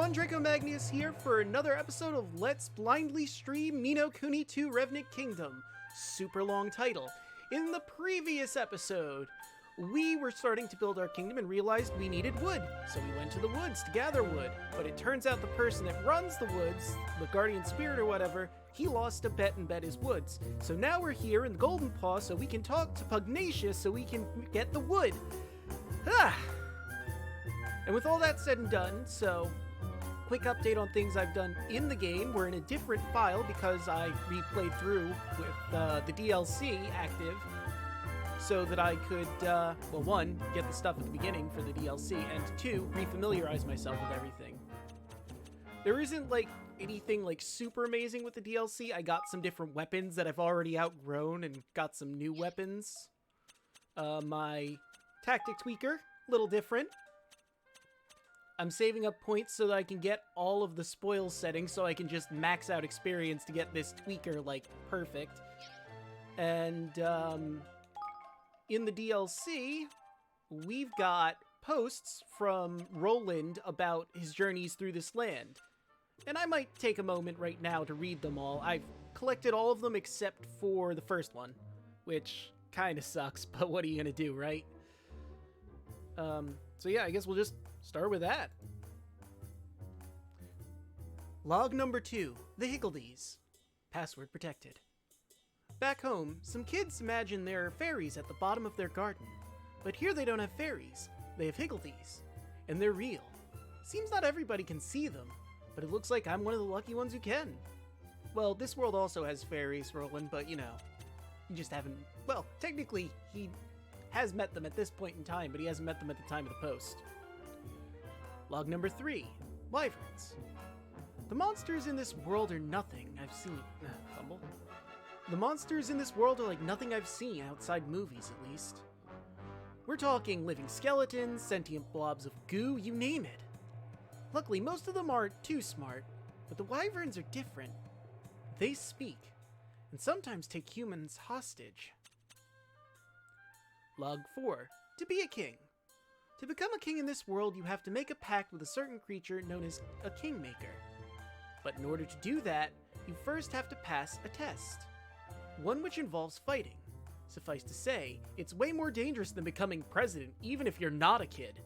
everyone, Draco Magnius here for another episode of Let's Blindly Stream Ni no Kuni 2 Revenant Kingdom. Super long title. In the previous episode, we were starting to build our kingdom and realized we needed wood. So we went to the woods to gather wood. But it turns out the person that runs the woods, the guardian spirit or whatever, he lost a bet and bet his woods. So now we're here in the Goldpaw so we can talk to Pugnacius so we can get the wood. And with all that said and done, so quick update on things I've done in the game. We're in a different file because I replayed through with the DLC active so that I could, well, one, get the stuff at the beginning for the DLC, and two, refamiliarize myself with everything. There isn't, like, anything, like, super amazing with the DLC. I got some different weapons that I've already outgrown and got some new weapons. My tactic tweaker, little different. I'm saving up points so that I can get all of the spoils settings so I can just max out experience to get this tweaker, like, perfect. And, in the DLC, we've got posts from Roland about his journeys through this land. And I might take a moment right now to read them all. I've collected all of them except for the first one, which kinda sucks, but what are you gonna do, right? So yeah, I guess we'll just start with that. Log number 2, the Higgledies. Password protected. Back home, some kids imagine there are fairies at the bottom of their garden. But here they don't have fairies, they have Higgledies. And they're real. Seems not everybody can see them, but it looks like I'm one of the lucky ones who can. Well, this world also has fairies, Roland, but you know, you just haven't... Well, technically, he has met them at this point in time, but he hasn't met them at the time of the post. Log number 3, Wyverns. The monsters in this world are nothing I've seen... fumble? The monsters in this world are like nothing I've seen outside movies, at least. We're talking living skeletons, sentient blobs of goo, you name it. Luckily, most of them aren't too smart, but the wyverns are different. They speak, and sometimes take humans hostage. Log 4. To be a king. To become a king in this world, you have to make a pact with a certain creature known as a kingmaker. But in order to do that, you first have to pass a test. One which involves fighting. Suffice to say, it's way more dangerous than becoming president, even if you're not a kid.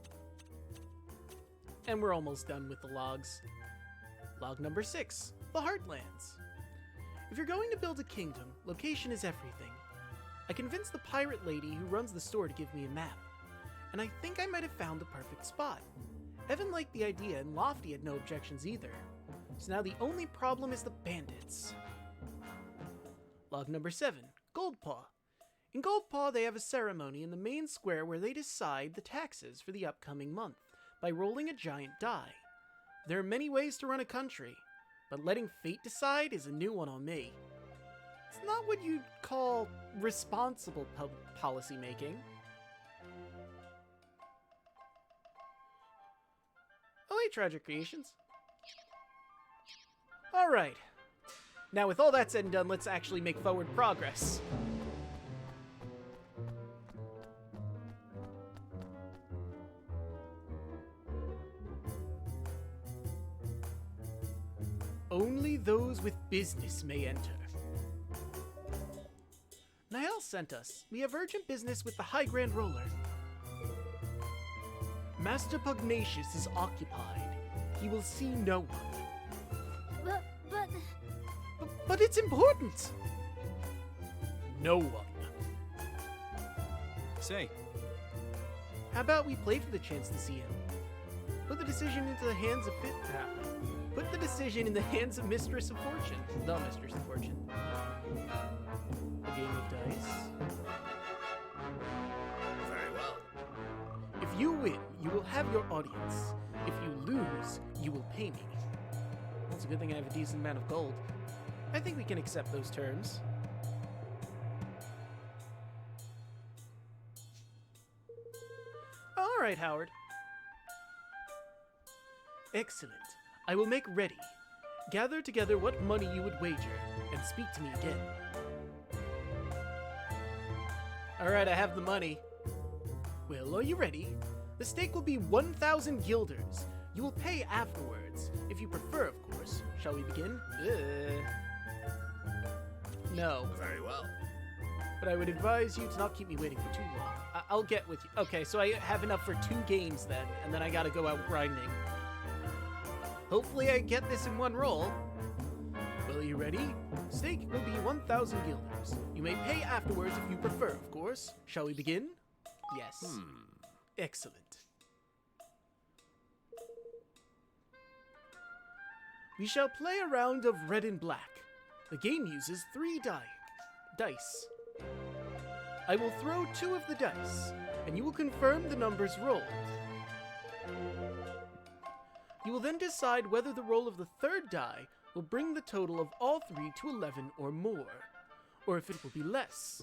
And we're almost done with the logs. Log number 6, the Heartlands. If you're going to build a kingdom, location is everything. I convinced the pirate lady who runs the store to give me a map, and I think I might have found the perfect spot. Evan liked the idea, and Lofty had no objections either. So now the only problem is the bandits. Log number 7, Goldpaw. In Goldpaw, they have a ceremony in the main square where they decide the taxes for the upcoming month by rolling a giant die. There are many ways to run a country, but letting fate decide is a new one on me. It's not what you'd call responsible policy making. Oh hey, Tragic Creations. Alright. Now, with all that said and done, let's actually make forward progress. Only those with business may enter. Niall sent us. We have urgent business with the High Grand Roller. Master Pugnacius is occupied. He will see no one. But it's important! No one. Say. How about we play for the chance to see him? Put the decision into the hands of Put the decision in the hands of Mistress of Fortune. The Mistress of Fortune. A game of dice. Very well. If you win, you will have your audience. If you lose, you will pay me. Well, it's a good thing I have a decent amount of gold. I think we can accept those terms. All right, Howard. Excellent. I will make ready. Gather together what money you would wager, and speak to me again. All right, I have the money. Well, are you ready? The stake will be 1,000 guilders. You will pay afterwards. if you prefer, of course. Shall we begin? No. Very well. But I would advise you to not keep me waiting for too long. I'll get with you. Okay, so I have enough for 2 games then, and then I gotta go out grinding. Hopefully I get this in one roll. Well, are you ready? Stake will be 1,000 guilders. You may pay afterwards if you prefer, of course. Shall we begin? Yes. Excellent. We shall play a round of red and black. The game uses 3 dice. I will throw 2 of the dice, and you will confirm the numbers rolled. You will then decide whether the roll of the 3rd die will bring the total of all 3 to 11 or more, or if it will be less.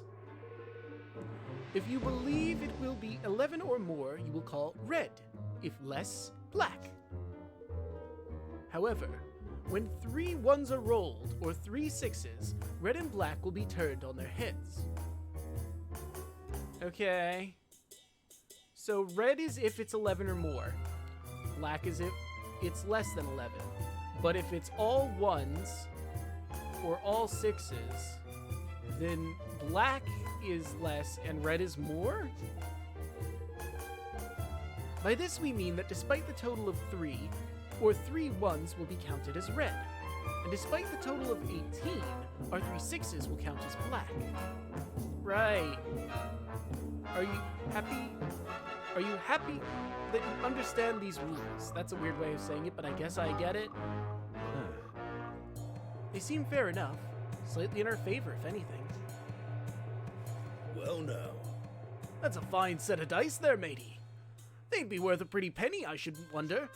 If you believe it will be 11 or more, you will call red. If less, black. However, when 3 1s are rolled, or 3 6s, red and black will be turned on their heads. Okay. So red is if it's 11 or more. Black is if it's less than 11. But if it's all 1s, or all 6s, then black is less and red is more? By this we mean that despite the total of 3, or 3 1s will be counted as red, and despite the total of 18, our 3 6s will count as black. Right. Are you happy? Are you happy that you understand these rules? That's a weird way of saying it, but I guess I get it. They seem fair enough. Slightly in our favor, if anything. Well, now. That's a fine set of dice there, matey. They'd be worth a pretty penny, I should wonder.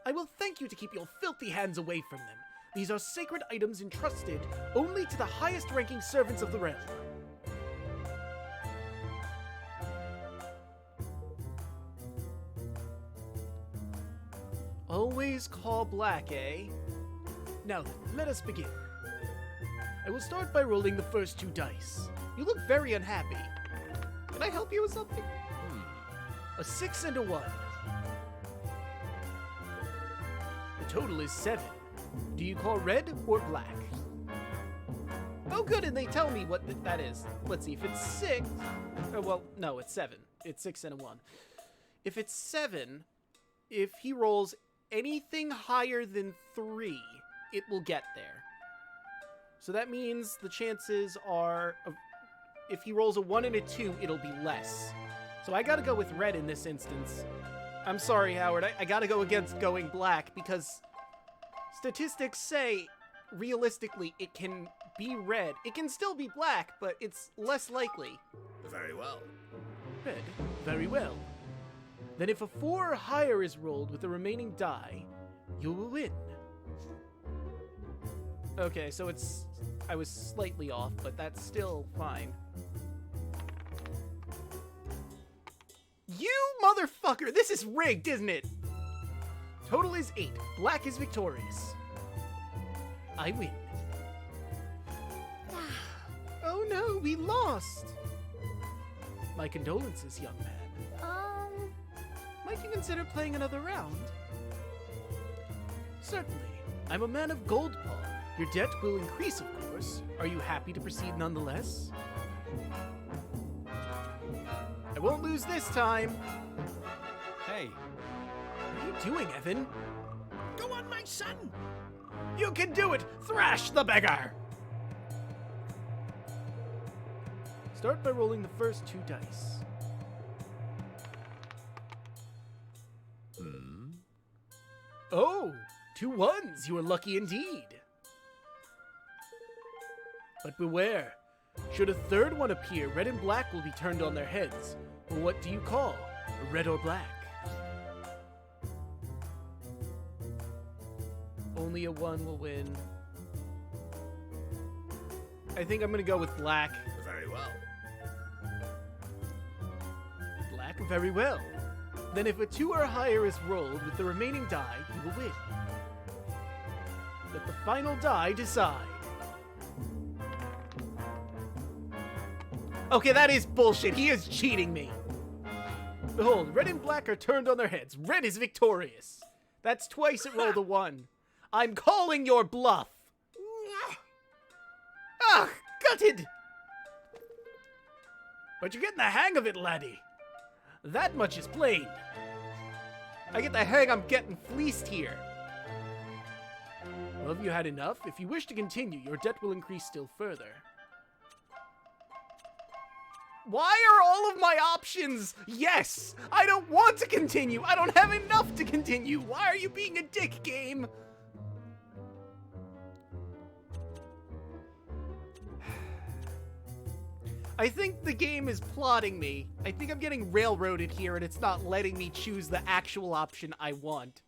I will thank you to keep your filthy hands away from them. These are sacred items entrusted only to the highest-ranking servants of the realm. Always call black, eh? Now then, let us begin. I will start by rolling the first 2 dice. You look very unhappy. Can I help you with something? A 6 and a 1. The total is 7. Do you call red or black? Oh good, and they tell me what that is. Let's see, if it's 6... Oh, well, no, it's 7. It's 6 and a 1. If it's 7, if he rolls anything higher than 3, it will get there. So that means the chances are, if he rolls a 1 and a 2, it'll be less. So I gotta go with red in this instance. I'm sorry, Howard, I gotta go against going black, because statistics say, realistically, it can be red. It can still be black, but it's less likely. Very well. Red, very well. Then if a 4 or higher is rolled with the remaining die, you will win. Okay, so I was slightly off, but that's still fine. You motherfucker! This is rigged, isn't it? Total is 8. Black is victorious. I win. Oh no, we lost! My condolences, young man. Might you consider playing another round? Certainly. I'm a man of Goldpaw. Your debt will increase, of course. Are you happy to proceed nonetheless? I won't lose this time. Hey. What are you doing, Evan? Go on, my son! You can do it! Thrash the beggar! Start by rolling the first 2 dice. Oh, 2 1s. You are lucky indeed. But beware. Should a 3rd one appear, red and black will be turned on their heads. Well, what do you call? Red or black? Only a 1 will win. I think I'm gonna go with black. Very well. Black, very well. Then if a 2 or higher is rolled with the remaining die, you will win. Let the final die decide. Okay, that is bullshit. He is cheating me. Behold, red and black are turned on their heads. Red is victorious. That's twice it rolled a 1. I'm calling your bluff. Ah, gutted. But you're getting the hang of it, laddie. That much is plain. I get the hang I'm getting fleeced here. Well, have you had enough? If you wish to continue, your debt will increase still further. Why are all of my options yes? I don't want to continue. I don't have enough to continue. Why are you being a dick, game? I think the game is plotting me. I think I'm getting railroaded here and it's not letting me choose the actual option I want.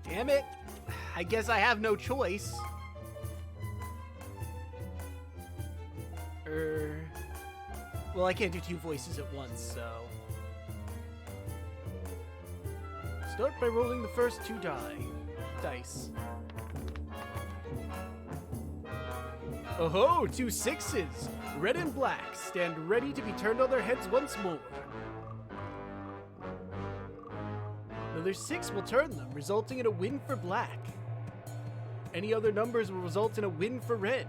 Damn it. I guess I have no choice. Well, I can't do 2 voices at once, so... Start by rolling the first 2 dice. Oh-ho, 2 6s! Red and black stand ready to be turned on their heads once more. Another 6 will turn them, resulting in a win for black. Any other numbers will result in a win for red.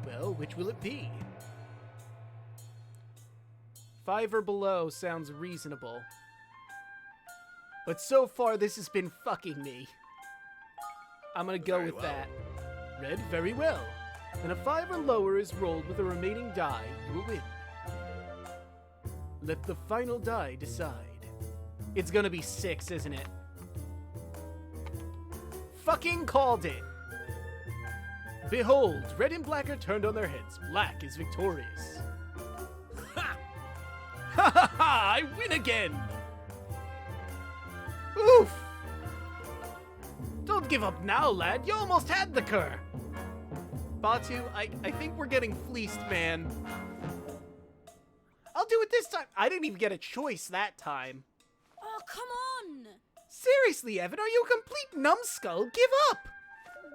Well, which will it be? 5 or below sounds reasonable. But so far, this has been fucking me. I'm gonna go with that. Red, very well. Then a 5 or lower is rolled with the remaining die. You will win. Let the final die decide. It's gonna be 6, isn't it? Fucking called it! Behold, red and black are turned on their heads. Black is victorious. Ha! Ha ha ha! I win again! Oof! Don't give up now, lad. You almost had the cur. Batu, I think we're getting fleeced, man. I'll do it this time. I didn't even get a choice that time. Oh, come on! Seriously, Evan, are you a complete numbskull? Give up!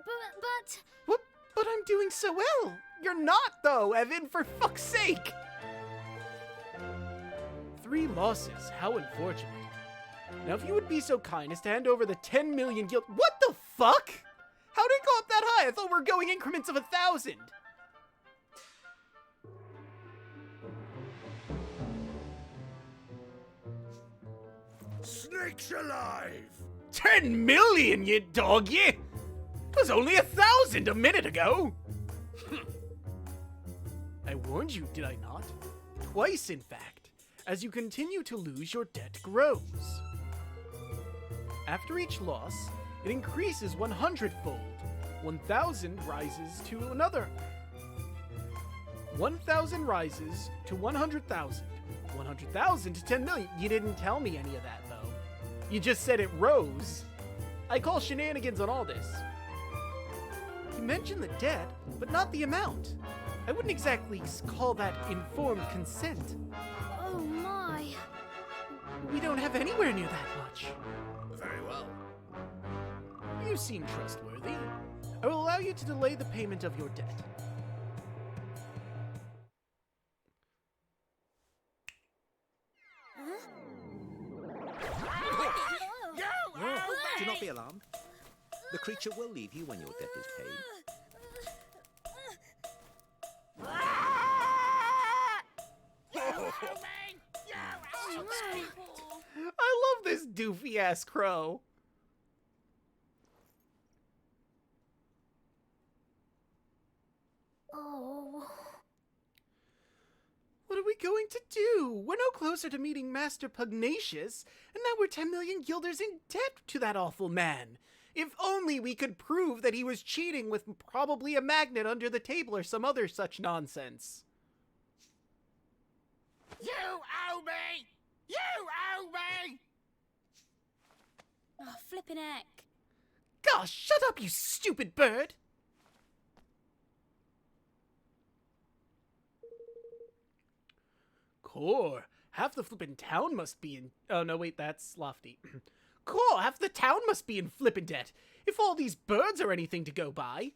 But... What? But I'm doing so well. You're not, though, Evan, for fuck's sake. 3 losses. How unfortunate. Now, if you would be so kind as to hand over the 10 million guild... What the fuck? How did it go up that high? I thought we were going increments of 1,000. Snakes alive! 10 million, you dog, you! It was only 1,000 a minute ago! I warned you, did I not? Twice, in fact. As you continue to lose, your debt grows. After each loss, it increases 100-fold. 1,000 rises to another. 1,000 rises to 100,000. 100,000 to 10 million. You didn't tell me any of that, though. You just said it rose. I call shenanigans on all this. You mentioned the debt, but not the amount. I wouldn't exactly call that informed consent. Oh my. We don't have anywhere near that much. Very well. You seem trustworthy. I will allow you to delay the payment of your debt. Do not be alarmed. The creature will leave you when your debt is paid. I love this doofy-ass crow. Oh. What are we going to do? We're no closer to meeting Master Pugnacius, and now we're 10 million guilders in debt to that awful man. If only we could prove that he was cheating with probably a magnet under the table or some other such nonsense. You owe me! You owe me! Oh, flippin' heck. Gosh, shut up, you stupid bird! Core, half the flippin' town must be in... Oh, no, wait, that's lofty. Core, half the town must be in flippin' debt, if all these birds are anything to go by.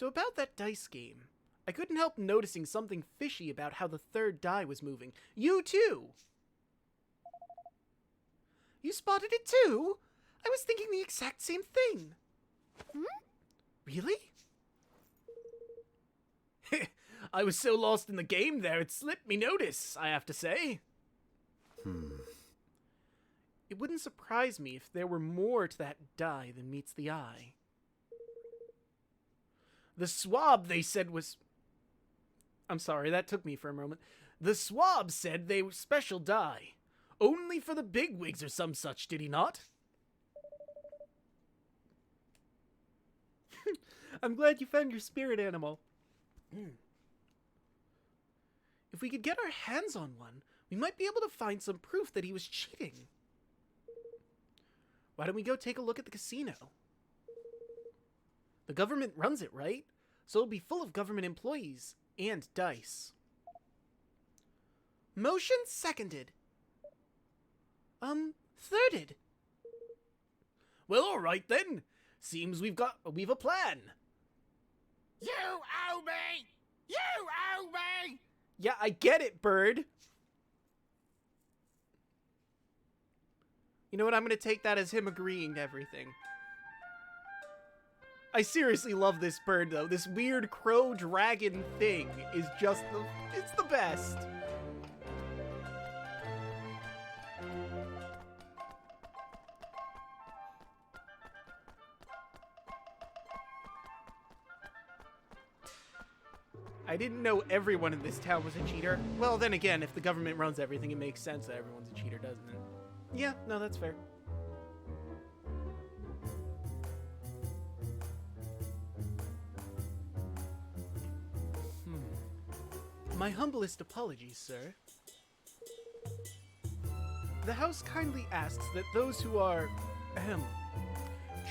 So about that dice game, I couldn't help noticing something fishy about how the third die was moving. You too! You spotted it too? I was thinking the exact same thing. Really? I was so lost in the game there, it slipped me notice, I have to say. It wouldn't surprise me if there were more to that die than meets the eye. The swab, they said, was... I'm sorry, that took me for a moment. The swab said they were special die. Only for the bigwigs or some such, did he not? I'm glad you found your spirit animal. If we could get our hands on one, we might be able to find some proof that he was cheating. Why don't we go take a look at the casino? The government runs it, right? So it'll be full of government employees and dice. Motion seconded. Thirded. Well, all right then. Seems we've a plan. You owe me! You owe me! Yeah, I get it, bird. You know what? I'm gonna take that as him agreeing to everything. I seriously love this bird, though. This weird crow dragon thing is just it's the best. I didn't know everyone in this town was a cheater. Well, then again, if the government runs everything, it makes sense that everyone's a cheater, doesn't it? Yeah, no, that's fair. My humblest apologies, sir. The house kindly asks that those who are,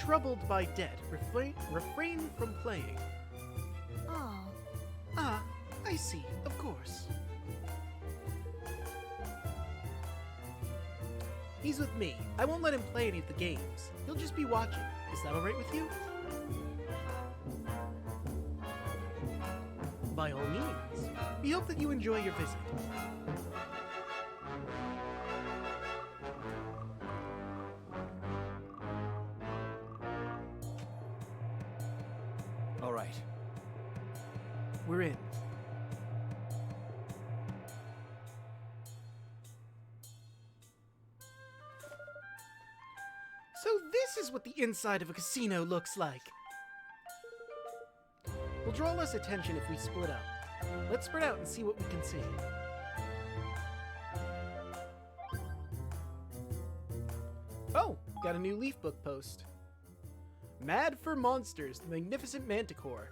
troubled by debt refrain from playing. Oh. Ah, I see, of course. He's with me. I won't let him play any of the games. He'll just be watching. Is that alright with you? By all means. We hope that you enjoy your visit. All right. We're in. So this is what the inside of a casino looks like. We'll draw less attention if we split up. Let's spread out and see what we can see. Oh, got a new leaf book post. Mad for Monsters, the Magnificent Manticore.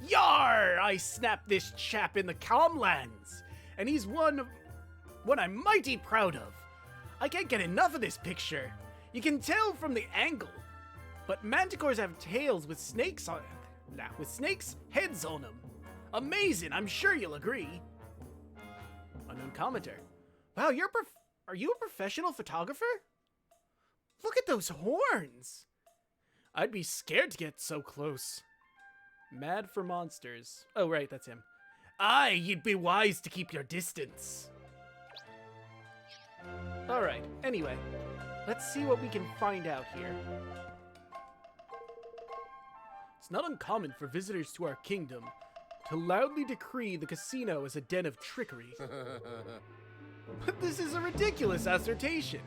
Yar! I snapped this chap in the Comlands, and he's one I'm mighty proud of. I can't get enough of this picture. You can tell from the angle, but manticores have tails with snakes on with snakes' heads on them. Amazing, I'm sure you'll agree. Unknown commenter. Wow, are you a professional photographer? Look at those horns. I'd be scared to get so close. Mad for Monsters. Oh, right, that's him. Aye, you'd be wise to keep your distance. Alright, anyway. Let's see what we can find out here. It's not uncommon for visitors to our kingdom to loudly decree the casino as a den of trickery. But this is a ridiculous assertion.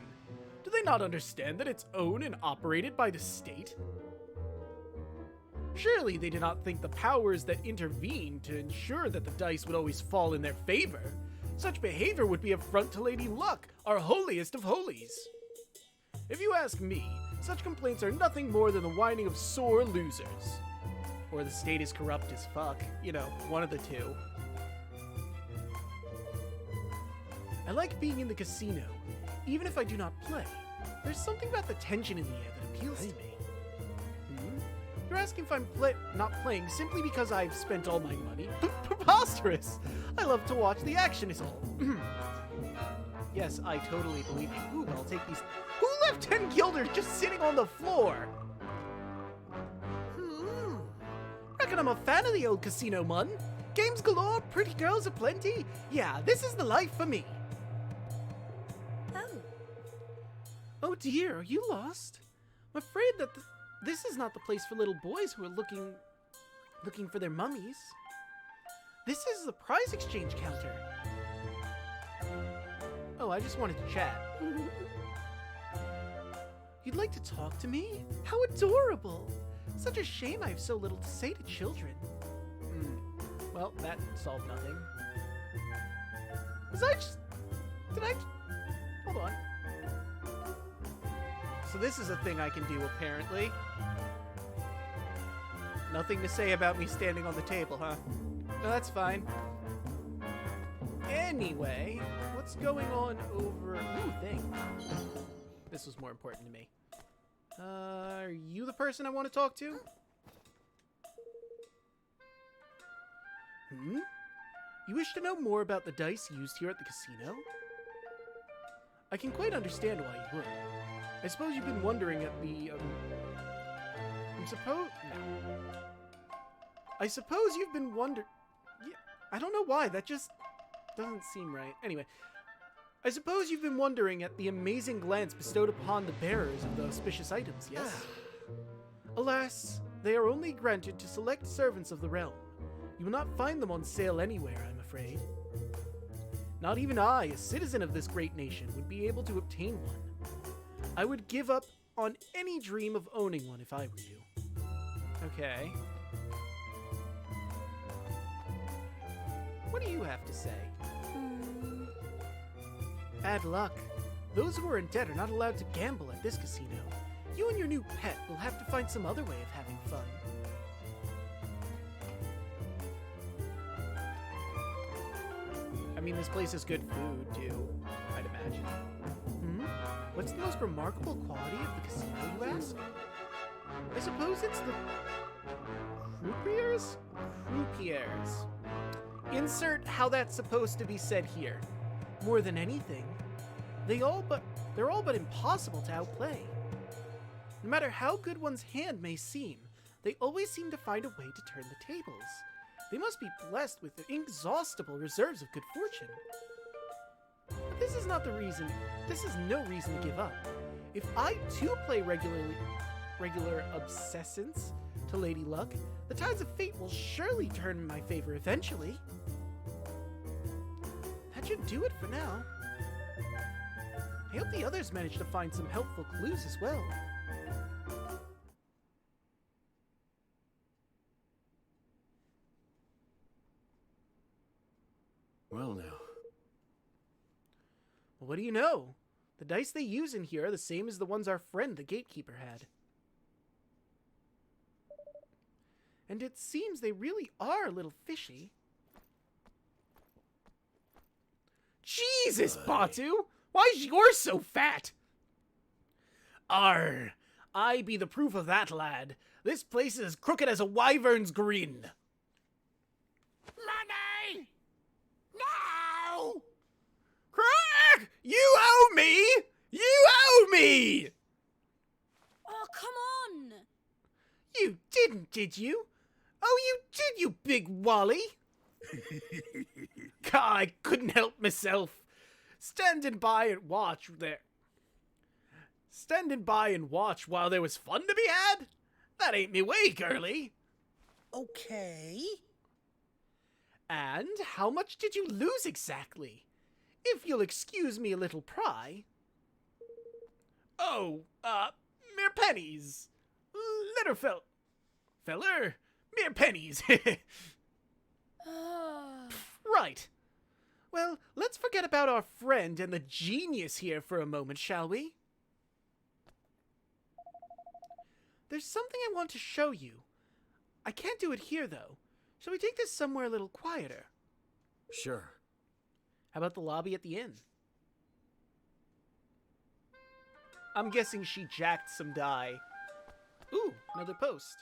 Do they not understand that it's owned and operated by the state? Surely they did not think the powers that intervened to ensure that the dice would always fall in their favor. Such behavior would be affront to Lady Luck, our holiest of holies. If you ask me, such complaints are nothing more than the whining of sore losers. Or the state is corrupt as fuck. You know, one of the two. I like being in the casino, even if I do not play. There's something about the tension in the air that appeals to me. You're asking if I'm not playing simply because I've spent all my money? Preposterous! I love to watch the action is all. Yes, I totally believe you. Ooh, I'll take these. Who left 10 guilders just sitting on the floor? reckon I'm a fan of the old casino, mun. Games galore, pretty girls aplenty. Yeah, this is the life for me. Oh. Oh dear, are you lost? I'm afraid that this is not the place for little boys who are looking for their mummies. This is the prize exchange counter. Oh, I just wanted to chat. You'd like to talk to me? How adorable! Such a shame I have so little to say to children. Well, that solved nothing. Hold on. So this is a thing I can do, apparently. Nothing to say about me standing on the table, huh? No, that's fine. Anyway, what's going on over... Ooh, thing. This was more important to me. Are you the person I want to talk to? You wish to know more about the dice used here at the casino? I can quite understand why you would. I suppose you've been wondering at the, I suppose you've been wondering... Yeah, I don't know why, that just doesn't seem right. Anyway, I suppose you've been wondering at the amazing glance bestowed upon the bearers of the auspicious items, yes? Alas, they are only granted to select servants of the realm. You will not find them on sale anywhere, I'm afraid. Not even I, a citizen of this great nation, would be able to obtain one. I would give up on any dream of owning one if I were you. Okay. What do you have to say? Bad luck. Those who are in debt are not allowed to gamble at this casino. You and your new pet will have to find some other way of having fun. I mean, this place has good food, too, I'd imagine. What's the most remarkable quality of the casino, you ask? I suppose it's the... Croupiers? Croupiers. Insert how that's supposed to be said here. More than anything, they're all but impossible to outplay. No matter how good one's hand may seem, they always seem to find a way to turn the tables. They must be blessed with inexhaustible reserves of good fortune. But this is not the reason. This is no reason to give up. If I too play regular obsessance to Lady Luck, the tides of fate will surely turn in my favor eventually. That should do it for now. I hope the others manage to find some helpful clues as well. Well, now. Well, what do you know? The dice they use in here are the same as the ones our friend the gatekeeper had. And it seems they really are a little fishy. Jesus, Batu! Why is yours so fat? Arr! I be the proof of that, lad. This place is as crooked as a wyvern's grin. Money! No! Crack! You owe me! You owe me! Oh, come on! You didn't, did you? Oh, you did, you big Wally! God, I couldn't help myself. Standing by and watch while there was fun to be had? That ain't me way, girlie. Okay. And how much did you lose exactly? If you'll excuse me a little pry. Oh, mere pennies. Little feller, mere pennies. Right. Well, let's forget about our friend and the genius here for a moment, shall we? There's something I want to show you. I can't do it here, though. Shall we take this somewhere a little quieter? Sure. How about the lobby at the inn? I'm guessing she jacked some die. Ooh, another post.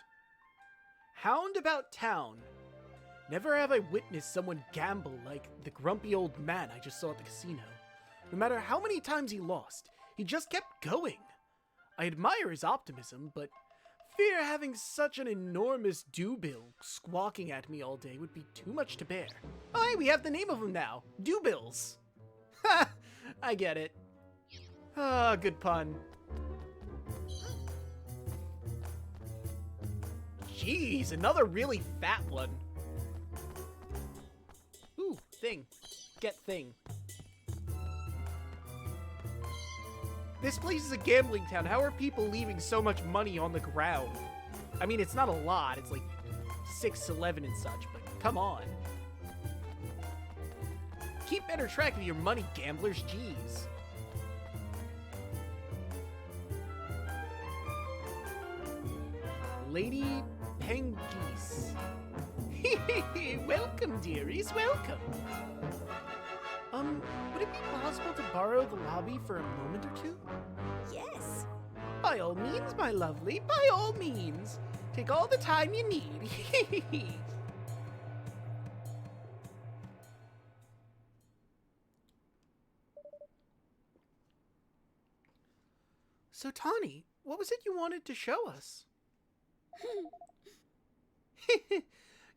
Hound about town. Never have I witnessed someone gamble like the grumpy old man I just saw at the casino. No matter how many times he lost, he just kept going. I admire his optimism, but fear having such an enormous dewbill squawking at me all day would be too much to bear. Oh, hey, we have the name of them now. Dewbills. Ha! I get it. Ah, good pun. Jeez, another really fat one. Ooh, thing. Get thing. This place is a gambling town. How are people leaving so much money on the ground? I mean, it's not a lot. It's like 6-11 and such, but come on. Keep better track of your money, gamblers. Jeez. Lady Pugnacius. Welcome, dearies. Welcome. Would it be possible to borrow the lobby for a moment or two? Yes. By all means, my lovely, by all means. Take all the time you need. So, Tawny, what was it you wanted to show us?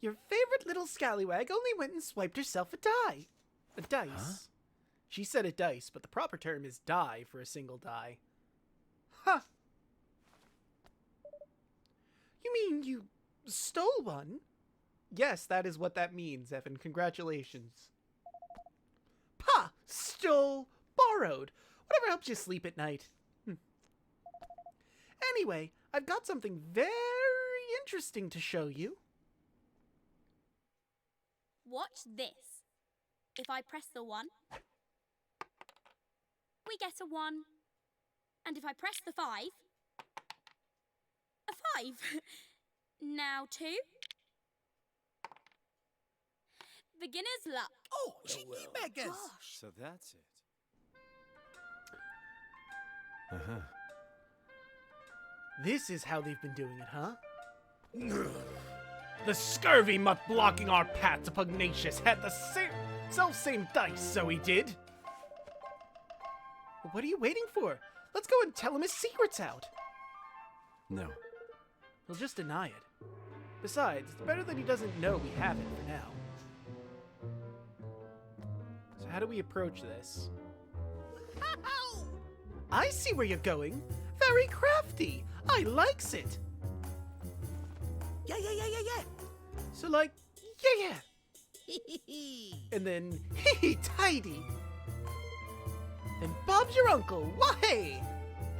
Your favorite little scallywag only went and swiped herself a die. A dice. Huh? She said a dice, but the proper term is die for a single die. Huh. You mean you stole one? Yes, that is what that means, Evan. Congratulations. Pa! Stole, borrowed. Whatever helps you sleep at night. Anyway, I've got something very interesting to show you. Watch this. If I press the 1, we get a 1. And if I press the 5, a 5. Now 2. Beginner's luck. Oh, cheeky beggars! Gosh. So that's it. Uh-huh. This is how they've been doing it, huh? The scurvy mutt blocking our path to Pugnacius had the self-same dice, so he did. But what are you waiting for? Let's go and tell him his secret's out. No. He'll just deny it. Besides, it's better that he doesn't know we have it for now. So how do we approach this? I see where you're going. Very crafty. I likes it. Yeah. So like, yeah. And then, tidy. Then Bob's your uncle. Why?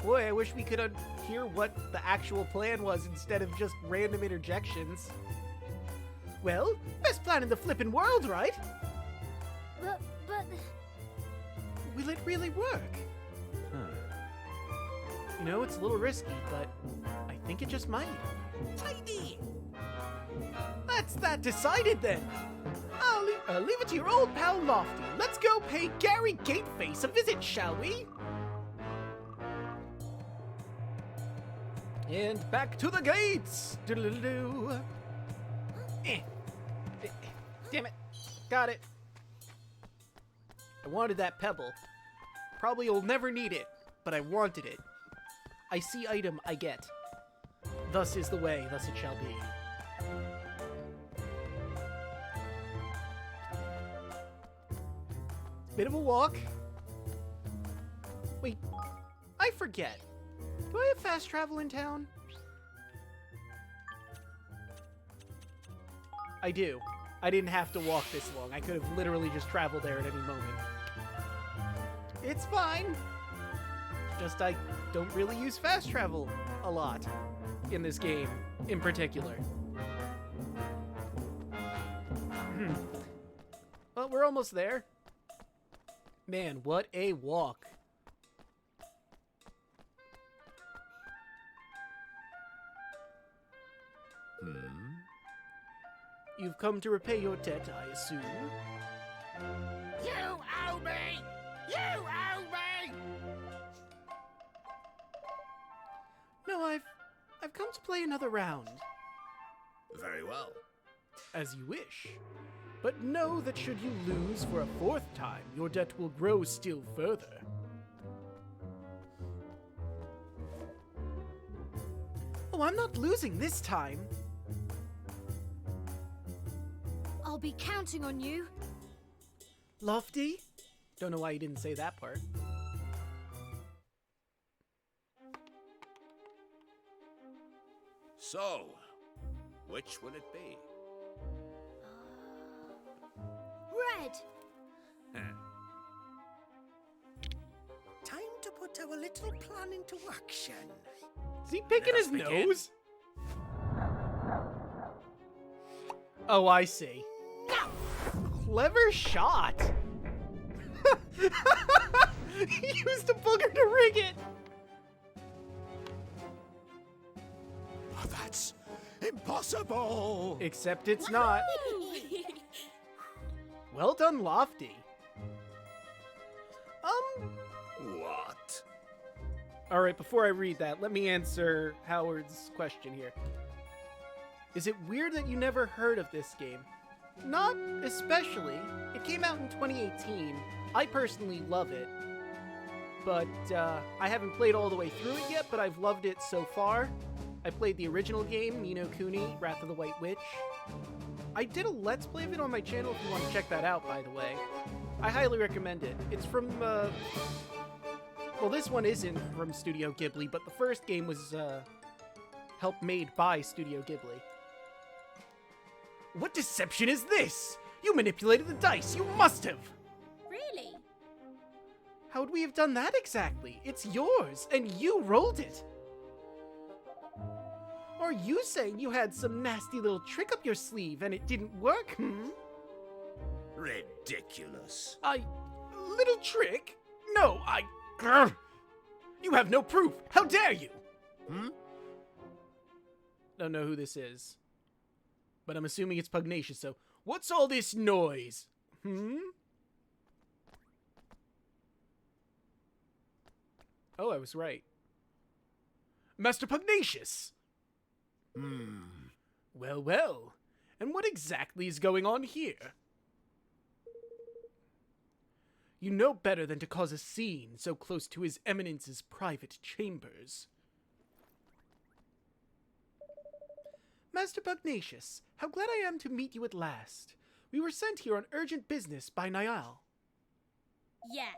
Boy, I wish we could hear what the actual plan was instead of just random interjections. Well, best plan in the flippin' world, right? But... Will it really work? You know, it's a little risky, but I think it just might. Tidy! That's that decided then. I'll leave it to your old pal Lofty. Let's go pay Gary Gateface a visit, shall we? And back to the gates. Doodle-doo. Damn it. Got it. I wanted that pebble. Probably will never need it, but I wanted it. I see item, I get. Thus is the way, thus it shall be. Bit of a walk. Wait, I forget. Do I have fast travel in town? I do. I didn't have to walk this long. I could have literally just traveled there at any moment. It's fine. Just I don't really use fast travel a lot in this game in particular. Well, we're almost there. Man, what a walk. You've come to repay your debt, I assume. You owe me! You owe me! No, I've come to play another round. Very well. As you wish. But know that should you lose for a fourth time, your debt will grow still further. Oh, I'm not losing this time. I'll be counting on you. Lofty? Don't know why you didn't say that part. So, which will it be? Red. Time to put our little plan into action. Is he picking Let his us begin. nose? Oh, I see. Clever shot. He used a booger to rig it. Oh, that's impossible! Except it's not. Well done, Lofty. What? All right, before I read that, let me answer Howard's question here. Is it weird that you never heard of this game? Not especially. It came out in 2018. I personally love it. But I haven't played all the way through it yet, but I've loved it so far. I played the original game, Ni no Kuni, Wrath of the White Witch. I did a Let's Play of it on my channel if you want to check that out, by the way. I highly recommend it. It's from, well, this one isn't from Studio Ghibli, but the first game was, helped made by Studio Ghibli. What deception is this? You manipulated the dice, you must have! Really? How would we have done that exactly? It's yours, and you rolled it! Are you saying you had some nasty little trick up your sleeve and it didn't work, hmm? Ridiculous. Little trick? No, Grr! You have no proof! How dare you! Don't know who this is. But I'm assuming it's Pugnacius, so what's all this noise? Oh, I was right. Master Pugnacius! Well, well. And what exactly is going on here? You know better than to cause a scene so close to His Eminence's private chambers. Master Pugnacius, how glad I am to meet you at last. We were sent here on urgent business by Niall. Yeah.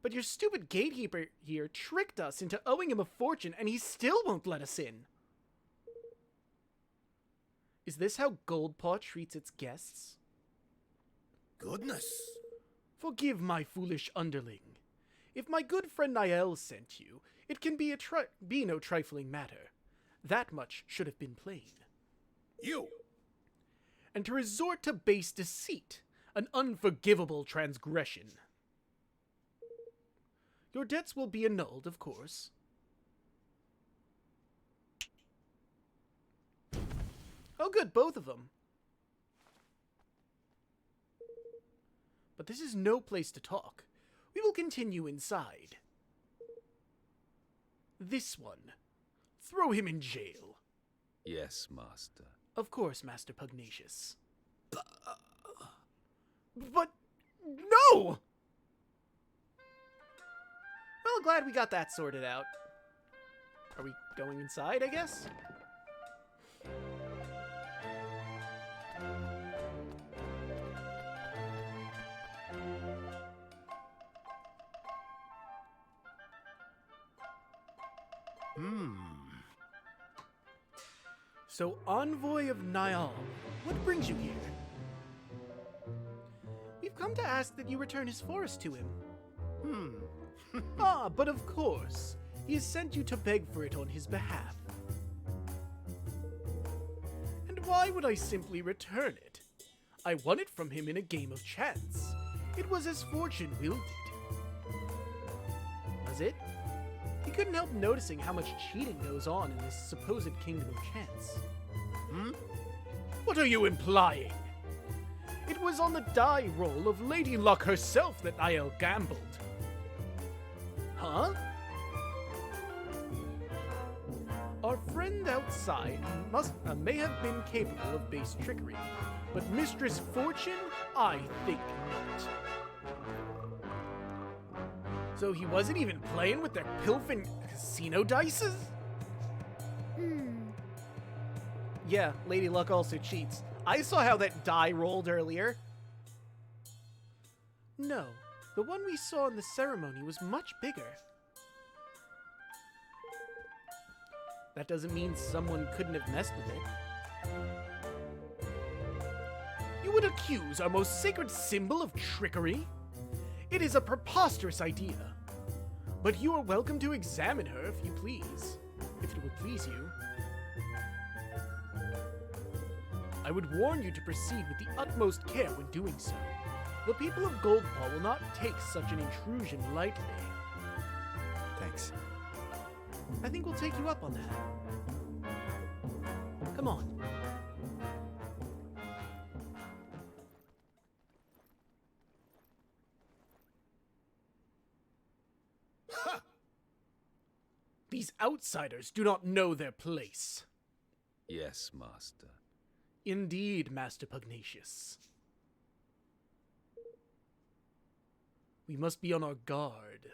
But your stupid gatekeeper here tricked us into owing him a fortune, and he still won't let us in. Is this how Goldpaw treats its guests? Goodness. Forgive my foolish underling. If my good friend Niall sent you, it can be no trifling matter. That much should have been plain. You. And to resort to base deceit, an unforgivable transgression. Your debts will be annulled, of course. Oh good, both of them. But this is no place to talk. We will continue inside. This one. Throw him in jail. Yes, master. Of course, Master Pugnacius. But no! Well, glad we got that sorted out. Are we going inside, I guess? So, Envoy of Niall, what brings you here? We've come to ask that you return his forest to him. But of course, he has sent you to beg for it on his behalf. And why would I simply return it? I won it from him in a game of chance. It was as fortune willed it. Was it? He couldn't help noticing how much cheating goes on in this supposed kingdom of chance. What are you implying? It was on the die roll of Lady Luck herself that Niall gambled. Huh? Our friend outside may have been capable of base trickery, but Mistress Fortune, I think not. So he wasn't even playing with their pilfing casino dices? Yeah, Lady Luck also cheats. I saw how that die rolled earlier. No, the one we saw in the ceremony was much bigger. That doesn't mean someone couldn't have messed with it. You would accuse our most sacred symbol of trickery? It is a preposterous idea. But you are welcome to examine her if you please. If it would please you. I would warn you to proceed with the utmost care when doing so. The people of Goldpaw will not take such an intrusion lightly. Thanks. I think we'll take you up on that. Come on. Ha! These outsiders do not know their place. Yes, Master. Indeed, Master Pugnacius. We must be on our guard.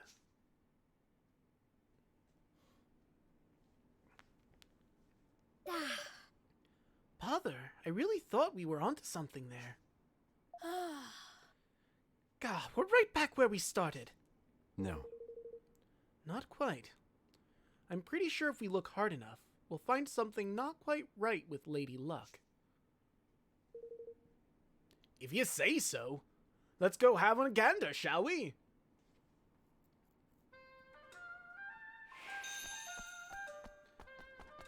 Father, I really thought we were onto something there. God, we're right back where we started. No. Not quite. I'm pretty sure if we look hard enough, we'll find something not quite right with Lady Luck. If you say so. Let's go have a gander, shall we?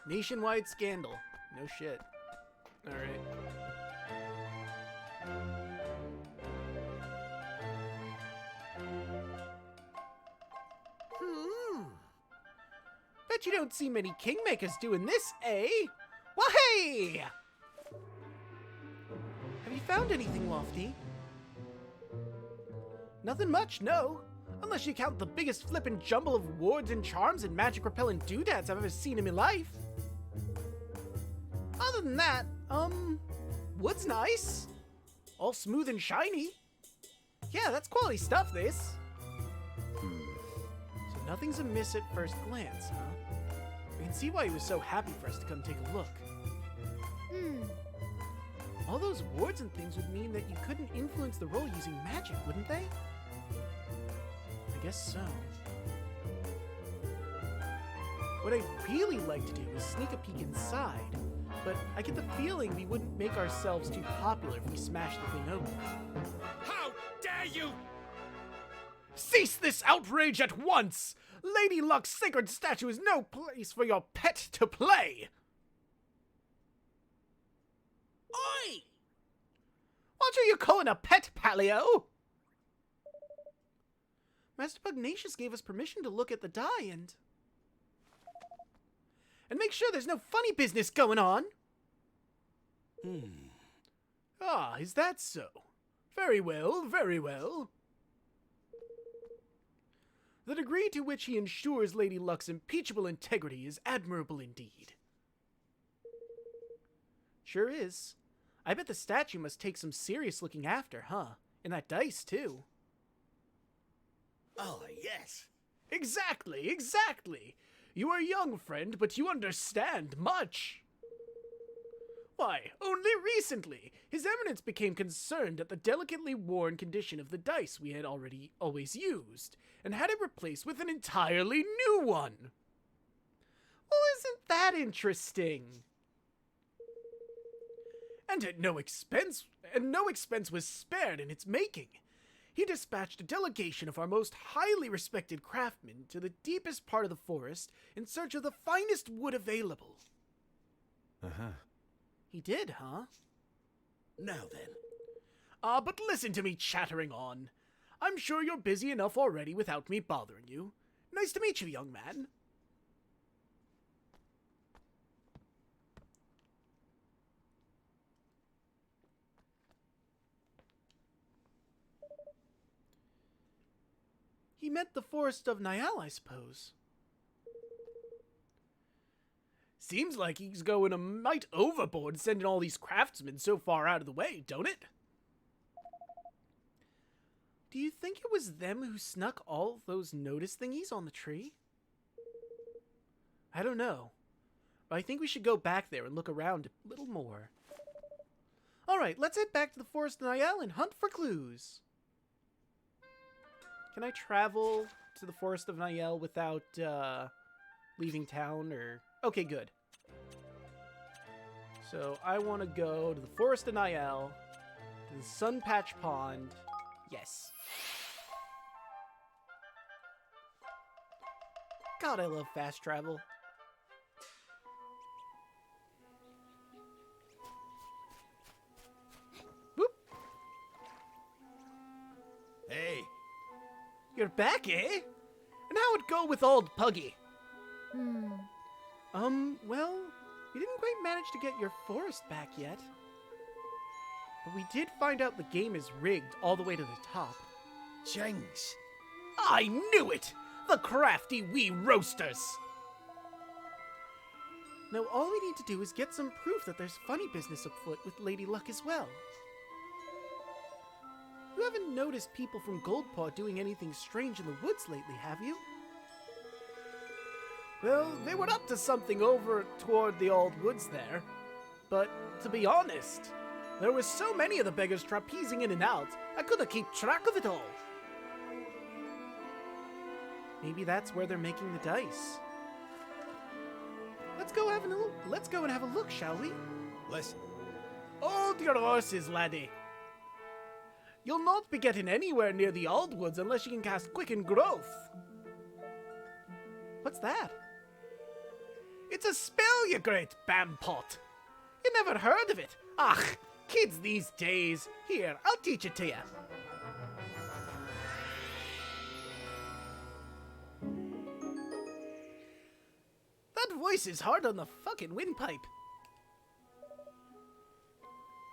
Nationwide scandal. No shit. Alright. Bet you don't see many kingmakers doing this, eh? Wah-hey! Have you found anything lofty? Nothing much, no. Unless you count the biggest flippin' jumble of wards and charms and magic-repellent doodads I've ever seen in my life. Other than that, wood's nice. All smooth and shiny. Yeah, that's quality stuff, this. So nothing's amiss at first glance, huh? I can see why he was so happy for us to come take a look. All those wards and things would mean that you couldn't influence the roll using magic, wouldn't they? I guess so. What I'd really like to do is sneak a peek inside, but I get the feeling we wouldn't make ourselves too popular if we smashed the thing open. How dare you! Cease this outrage at once! Lady Luck's sacred statue is no place for your pet to play! Oi! What are you calling a pet, Paleo? Master Pugnacius gave us permission to look at the die and make sure there's no funny business going on. Ah, is that so? Very well, very well. The degree to which he ensures Lady Luck's impeachable integrity is admirable indeed. Sure is. I bet the statue must take some serious looking after, huh? And that dice, too. Oh, yes. Exactly, exactly. You are young, friend, but you understand much. Why, only recently, His Eminence became concerned at the delicately worn condition of the dice we had always used, and had it replaced with an entirely new one. Well, isn't that interesting? And no expense was spared in its making. He dispatched a delegation of our most highly respected craftsmen to the deepest part of the forest in search of the finest wood available. He did, huh? Now then. But listen to me chattering on. I'm sure you're busy enough already without me bothering you. Nice to meet you, young man. He meant the forest of Niall, I suppose. Seems like he's going a mite overboard sending all these craftsmen so far out of the way, don't it? Do you think it was them who snuck all those notice thingies on the tree? I don't know. I think we should go back there and look around a little more. Alright, let's head back to the Forest of Niall and hunt for clues. Can I travel to the Forest of Niall without, leaving town, or... Okay, good. So, I want to go to the Forest of Niall, to the Sunpatch Pond. Yes. God, I love fast travel. Whoop. Hey, You're back, eh? And how'd it go with old Puggy? Well, we didn't quite manage to get your forest back yet. But we did find out the game is rigged all the way to the top. Jinx. I knew it! The crafty wee roasters! Now all we need to do is get some proof that there's funny business afoot with Lady Luck as well. You haven't noticed people from Goldpaw doing anything strange in the woods lately, have you? Well, they were up to something over toward the old woods there. But, to be honest, there were so many of the beggars trapezing in and out, I couldn't keep track of it all. Maybe that's where they're making the dice. Let's go and have a look, shall we? Listen. Hold your horses, laddie. You'll not be getting anywhere near the old woods unless you can cast Quicken Growth. What's that? It's a spell, you great bampot. You never heard of it? Ach, kids these days. Here, I'll teach it to you. That voice is hard on the fucking windpipe.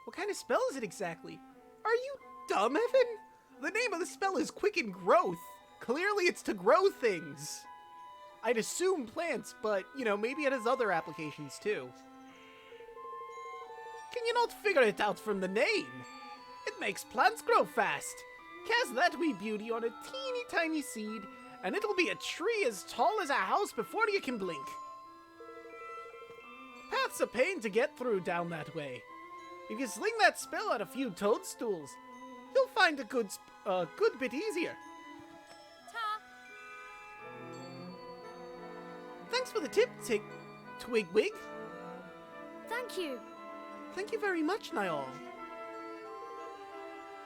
What kind of spell is it exactly? Are you dumb, Evan? The name of the spell is Quicken Growth. Clearly it's to grow things. I'd assume plants, but, you know, maybe it has other applications too. Can you not figure it out from the name? It makes plants grow fast. Cast that wee beauty on a teeny tiny seed, and it'll be a tree as tall as a house before you can blink. Path's a pain to get through down that way. If you sling that spell at a few toadstools, you'll find a good bit easier. Ta! Thanks for the tip, Twigwig. Thank you. Thank you very much, Niall.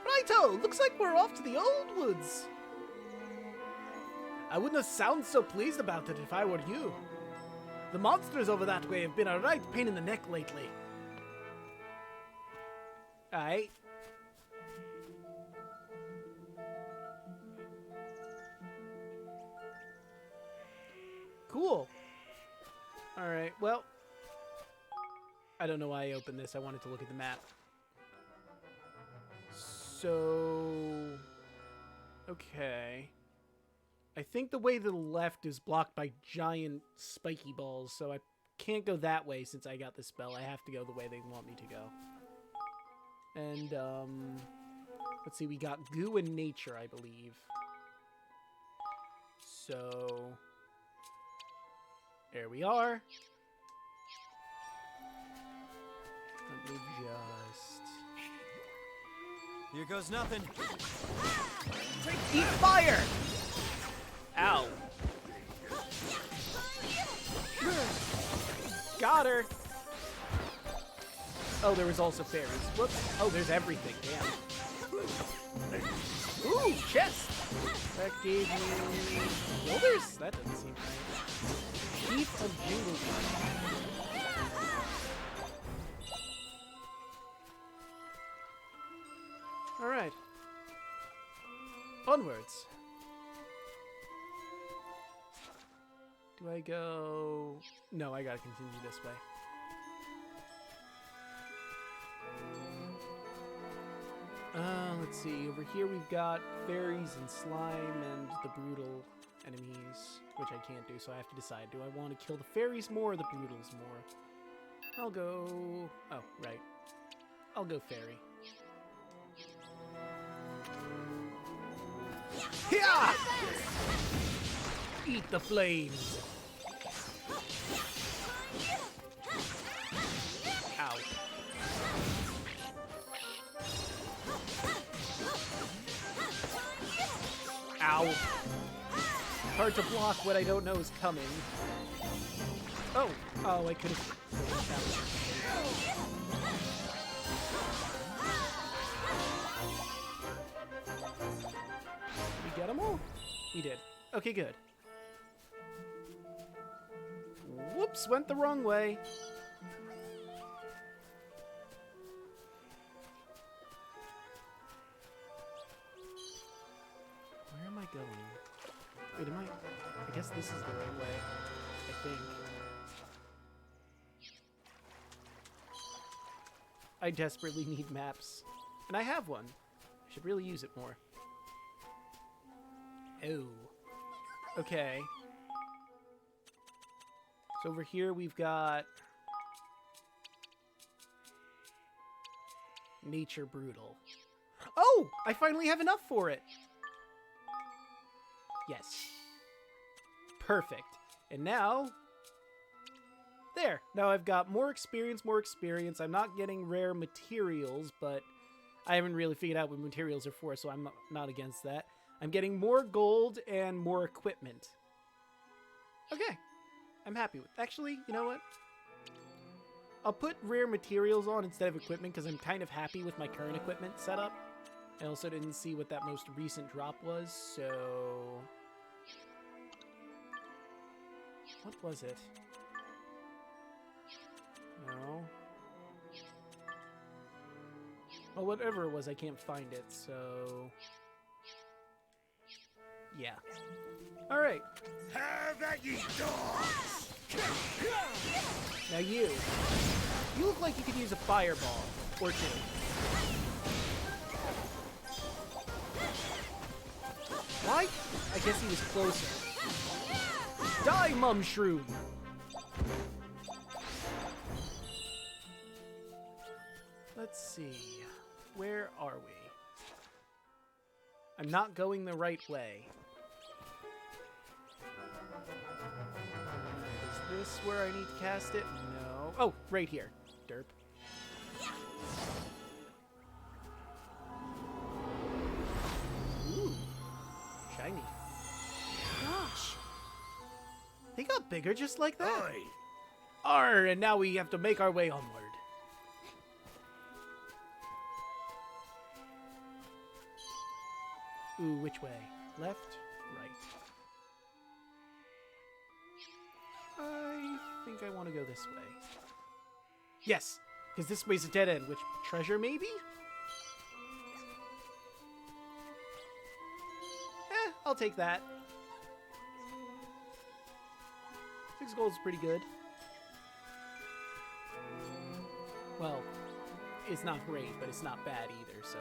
Righto, looks like we're off to the old woods. I wouldn't have sounded so pleased about it if I were you. The monsters over that way have been a right pain in the neck lately. Aye. Cool. Alright, well, I don't know why I opened this. I wanted to look at the map. So... Okay. I think the way to the left is blocked by giant spiky balls, so I can't go that way since I got the spell. I have to go the way they want me to go. And, let's see, we got goo and nature, I believe. So... there we are. Let me just... Here goes nothing. Eat fire! Ow. Got her! Oh, there was also fairies. Whoops. Oh, there's everything. Damn. Ooh, chest! That gave me... Boulders? That doesn't seem right. Heath of Jingle. Alright. Onwards. Do I go... No, I gotta continue this way. Let's see. Over here we've got fairies and slime and the brutal enemies, which I can't do, so I have to decide. Do I want to kill the fairies more or the brutals more? I'll go... Oh, right. I'll go fairy. Yeah! Eat the flames! Ow. Hard to block what I don't know is coming. Oh. Oh, I could have... Did we get them all? We did. Okay, good. Whoops, went the wrong way. Where am I going? Wait, I guess this is the right way. I think. I desperately need maps. And I have one. I should really use it more. Oh. Okay. So over here we've got... Nature Brutal. Oh! I finally have enough for it! Yes. Perfect. And now... There! Now I've got more experience, I'm not getting rare materials, but I haven't really figured out what materials are for, so I'm not against that. I'm getting more gold and more equipment. Okay. I'm happy with... Actually, you know what? I'll put rare materials on instead of equipment because I'm kind of happy with my current equipment setup. I also didn't see what that most recent drop was, so... What was it? No. Well, whatever it was, I can't find it, so... Yeah. Alright. Have at ye dogs! Now you look like you could use a fireball or two. Why? I guess he was closer. Die, Mumshroom! Let's see. Where are we? I'm not going the right way. Is this where I need to cast it? No. Oh, right here. Derp. Ooh. Shiny. Gosh. They got bigger just like that. Aye. Arr, and now we have to make our way onward. Ooh, which way? Left? Right. I think I want to go this way. Yes, because this way's a dead end. Which treasure, maybe? I'll take that. 6 gold is pretty good. Well, it's not great, but it's not bad either, so...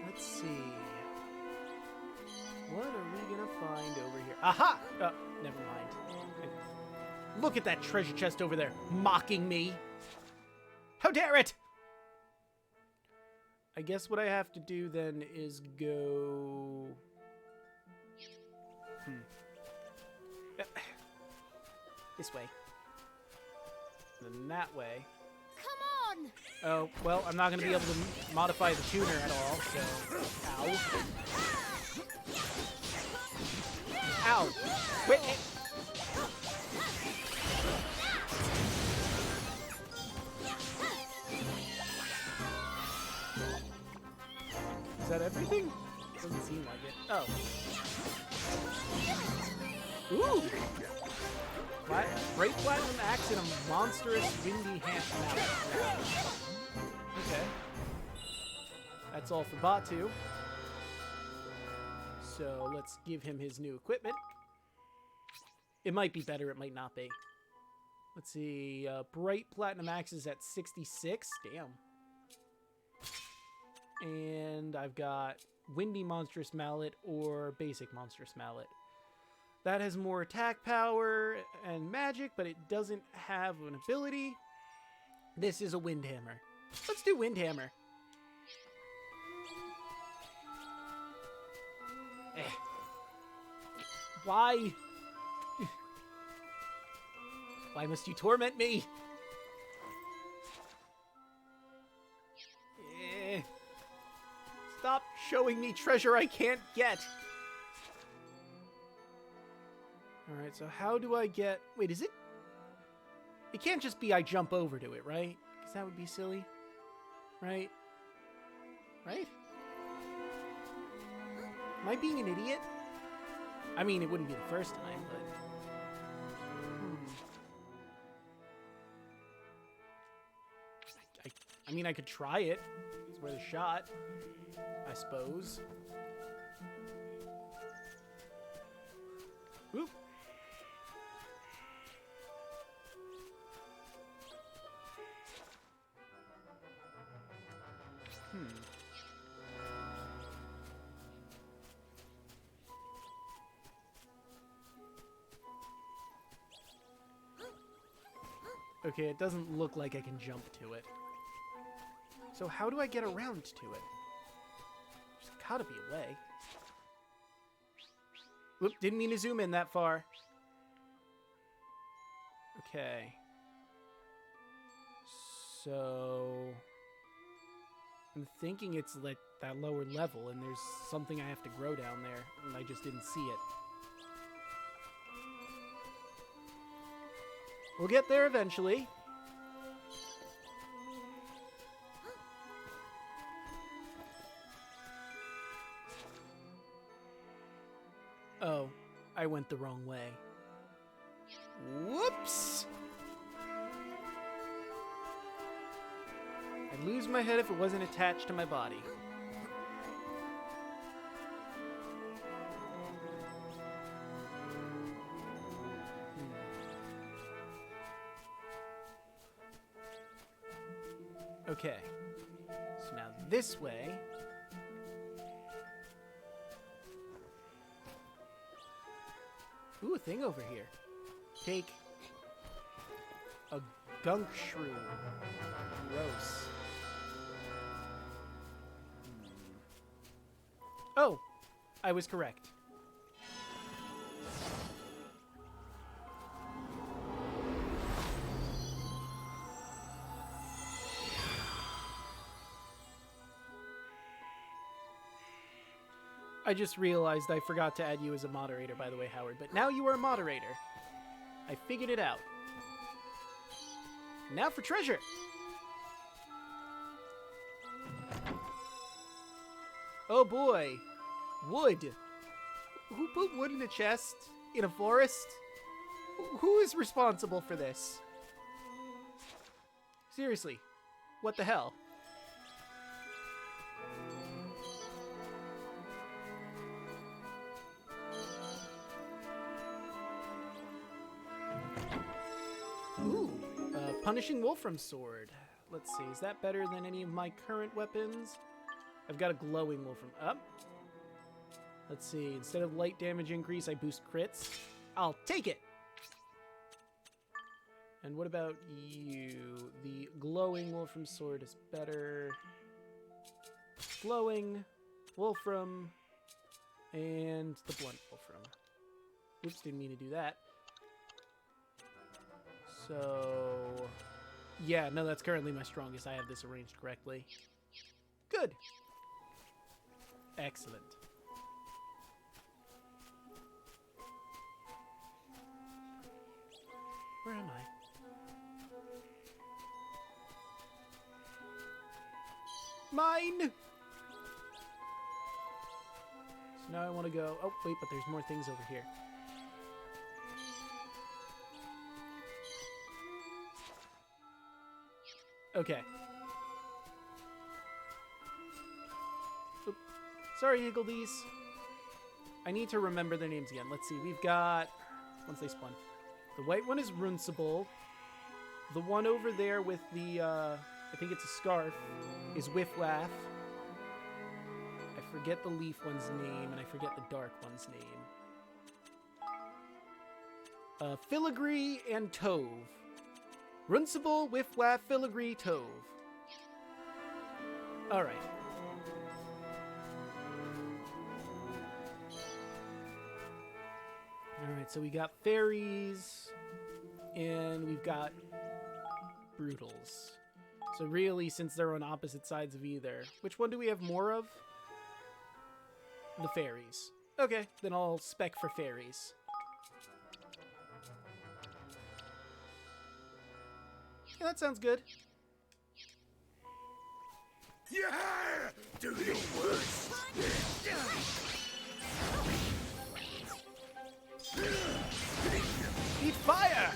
Let's see. What are we gonna find over here? Aha! Oh, never mind. Look at that treasure chest over there, mocking me. How dare it! I guess what I have to do then is go... This way. And then that way. Come on! Oh, well, I'm not going to be able to modify the tuner at all, so... Ow. Ow! Wait! Is that everything? Doesn't seem like it. Oh. Ooh! Great Platinum Axe and a monstrous windy hand mount. Okay. That's all for Batu. So let's give him his new equipment. It might be better, it might not be. Let's see, Bright Platinum Axe is at 66. Damn. And I've got Windy Monstrous Mallet or Basic Monstrous Mallet. That has more attack power and magic, but it doesn't have an ability. This is a Windhammer. Let's do Windhammer. Why? Why must you torment me? showing me treasure I can't get. Alright, so how do I get... Wait, is it... It can't just be I jump over to it, right? Because that would be silly. Right? Right? Am I being an idiot? I mean, it wouldn't be the first time, but... I mean, I could try it. It's worth a shot, I suppose. Oop. Okay, it doesn't look like I can jump to it. So how do I get around to it? There's gotta be a way. Whoop, didn't mean to zoom in that far. Okay. So... I'm thinking it's like that lower level, and there's something I have to grow down there, and I just didn't see it. We'll get there eventually. Oh, I went the wrong way. Whoops! I'd lose my head if it wasn't attached to my body. Okay. So now this way... Ooh, a thing over here. Take a gunk shrew. Gross. Oh, I was correct. I just realized I forgot to add you as a moderator, by the way, Howard. But now you are a moderator. I figured it out. Now for treasure! Oh boy! Wood! Who put wood in a chest? In a forest? Who is responsible for this? Seriously, what the hell? Ooh, Punishing Wolfram Sword. Let's see, is that better than any of my current weapons? I've got a glowing Wolfram. Up. Let's see, instead of light damage increase, I boost crits. I'll take it! And what about you? The glowing Wolfram Sword is better. Glowing, Wolfram, and the blunt Wolfram. Oops, didn't mean to do that. So, yeah, no, that's currently my strongest. I have this arranged correctly. Good. Excellent. Where am I? Mine! So now I want to go... Oh, wait, but there's more things over here. Okay. Oop. Sorry, Higgledies. I need to remember their names again. Let's see. We've got... Once they spawn. The white one is Runcible. The one over there with the, I think it's a scarf, is Whifflaff. I forget the leaf one's name, and I forget the dark one's name. Filigree and Tove. Runcible, Whifflaff, Filigree, Tove. Alright. Alright, so we got fairies, and we've got brutals. So really, since they're on opposite sides of either, which one do we have more of? the fairies. Okay, then I'll spec for fairies. Yeah, that sounds good. Yeah! Do your worst! Eat fire!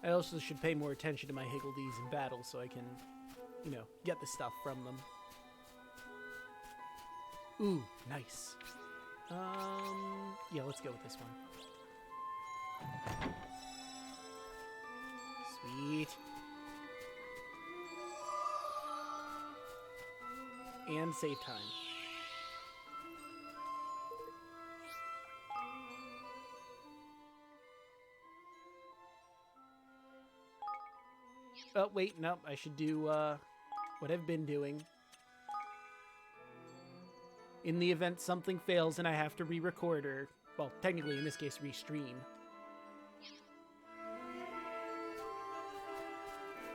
I also should pay more attention to my higgledies in battle so I can, you know, get the stuff from them. Ooh, nice. Yeah, let's go with this one. Sweet. And save time. Oh, wait, no, I should do, what I've been doing. In the event something fails and I have to re-record or, well, technically in this case, re-stream.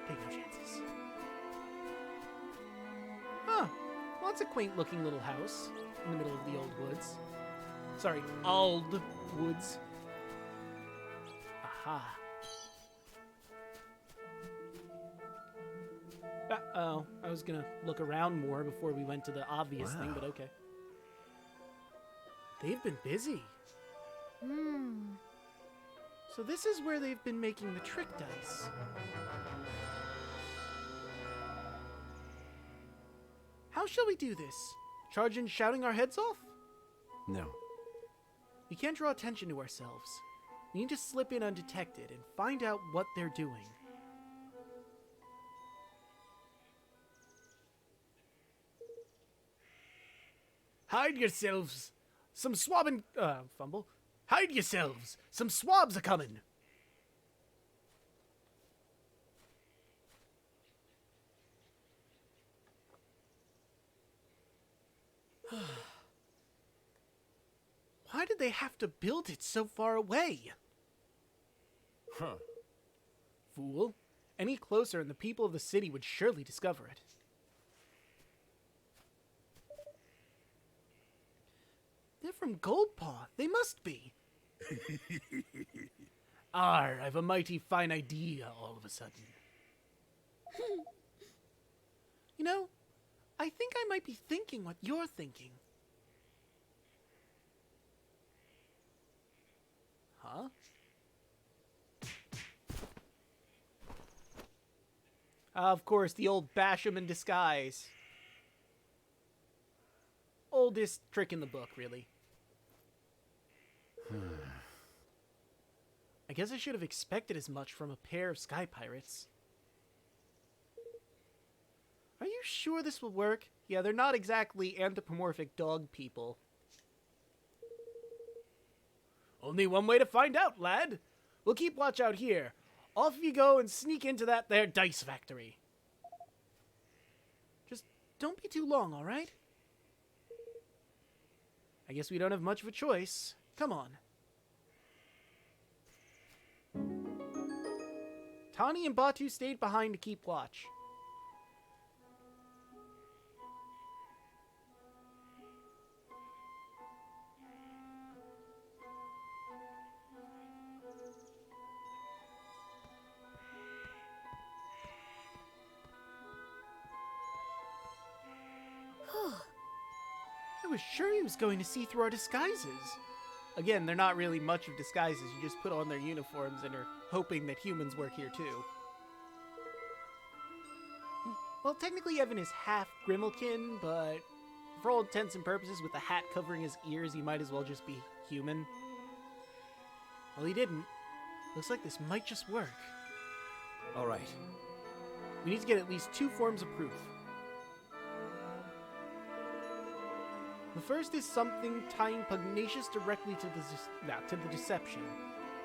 Take no chances. Huh. Well, it's a quaint-looking little house in the middle of the old woods. Sorry, old woods. Aha. Uh-oh. I was gonna look around more before we went to the obvious thing, but okay. They've been busy. So this is where they've been making the trick dice. How shall we do this? Charge in shouting our heads off? No. We can't draw attention to ourselves. We need to slip in undetected and find out what they're doing. Hide yourselves! Some swabbing... fumble. Hide yourselves! Some swabs are coming! Why did they have to build it so far away? Huh. Fool. Any closer and the people of the city would surely discover it. They're from Goldpaw. They must be. Arr, I've a mighty fine idea all of a sudden. You know, I think I might be thinking what you're thinking. Huh? Of course, the old Basham in disguise. Oldest trick in the book, really. I guess I should have expected as much from a pair of sky pirates. Are you sure this will work? Yeah, they're not exactly anthropomorphic dog people. Only one way to find out, lad. We'll keep watch out here. Off you go and sneak into that there dice factory. Just don't be too long, all right? I guess we don't have much of a choice. Come on. Tani and Batu stayed behind to keep watch. I was sure he was going to see through our disguises. Again, they're not really much of disguises. You just put on their uniforms and are hoping that humans work here too. Well, technically Evan is half Grimalkin, but for all intents and purposes, with the hat covering his ears, he might as well just be human. Well, he didn't. Looks like this might just work. All right. We need to get at least 2 forms of proof. The first is something tying Pugnacius directly to the deception.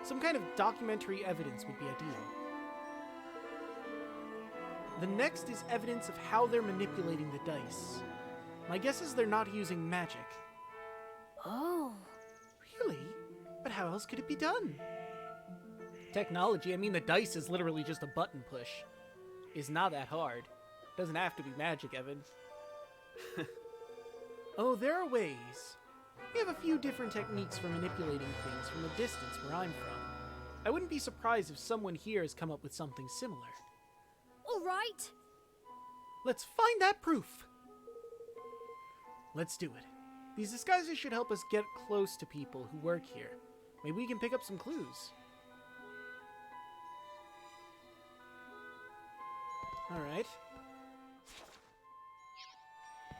Some kind of documentary evidence would be ideal. The next is evidence of how they're manipulating the dice. My guess is they're not using magic. Oh. how else could it be done? Technology, I mean the dice is literally just a button push. It's not that hard. Doesn't have to be magic, Evan. Oh, there are ways. We have a few different techniques for manipulating things from a distance where I'm from. I wouldn't be surprised if someone here has come up with something similar. All right. Let's find that proof. Let's do it. These disguises should help us get close to people who work here. Maybe we can pick up some clues. Alright.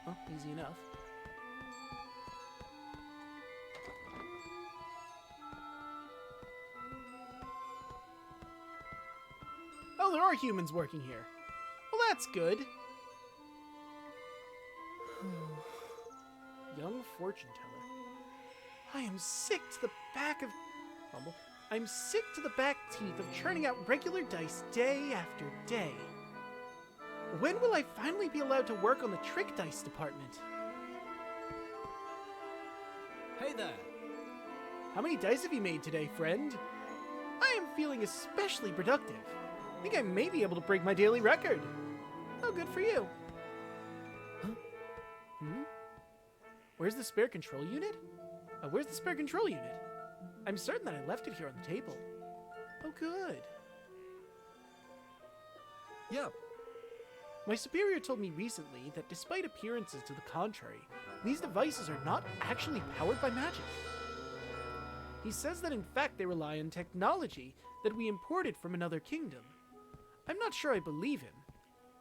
Oh, easy enough. Oh, there are humans working here. Well, that's good. Young fortune teller. I am sick to the back of... Fumble. I'm sick to the back teeth of churning out regular dice day after day. When will I finally be allowed to work on the trick dice department? Hey there. How many dice have you made today, friend? I am feeling especially productive. I think I may be able to break my daily record. Oh, good for you. Huh? Hmm? Where's the spare control unit? Where's the spare control unit? I'm certain that I left it here on the table. Oh, good. Yep. My superior told me recently that despite appearances to the contrary, these devices are not actually powered by magic. He says that in fact they rely on technology that we imported from another kingdom. I'm not sure I believe him.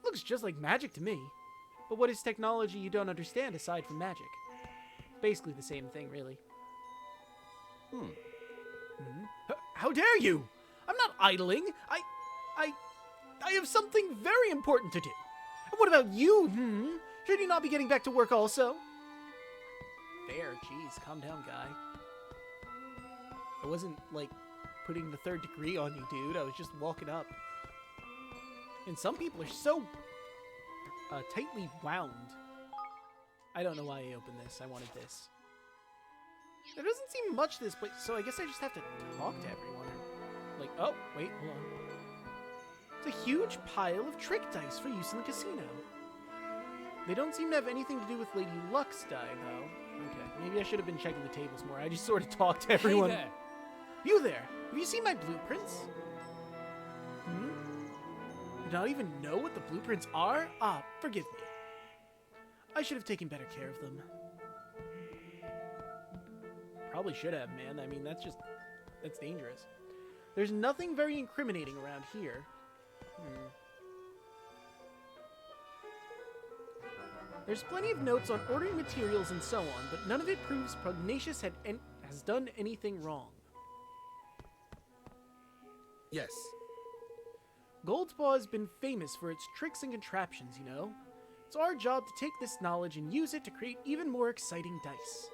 Looks just like magic to me. But what is technology you don't understand aside from magic? Basically the same thing, really. How dare you! I'm not idling. I have something very important to do. And what about you, Should you not be getting back to work also? Fair, jeez, calm down, guy. I wasn't, like, putting the third degree on you, dude. I was just walking up. And some people are so tightly wound. I don't know why I opened this. I wanted this. There doesn't seem much to this place, so I guess I just have to talk to everyone. Like, oh, wait, hold on. It's a huge pile of trick dice for use in the casino. They don't seem to have anything to do with Lady Luck's die, though. Okay, maybe I should have been checking the tables more. I just sort of talked to everyone. Hey there. You there! Have you seen my blueprints? You not even know what the blueprints are? Ah, forgive me. I should have taken better care of them. Probably should have, man. I mean, that's dangerous. There's nothing very incriminating around here. There's plenty of notes on ordering materials and so on, but none of it proves Pugnacius has done anything wrong. Yes. Goldpaw has been famous for its tricks and contraptions, you know? It's our job to take this knowledge and use it to create even more exciting dice.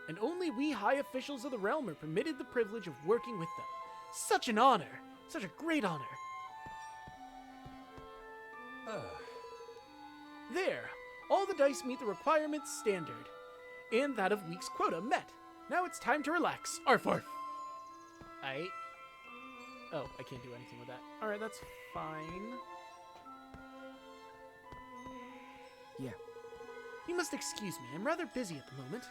And only we high officials of the realm are permitted the privilege of working with them. Such an honor! Such a great honor! There! All the dice meet the requirements standard. And that of week's quota met. Now it's time to relax. Arf arf! Oh, I can't do anything with that. Alright, that's fine. Yeah. You must excuse me, I'm rather busy at the moment.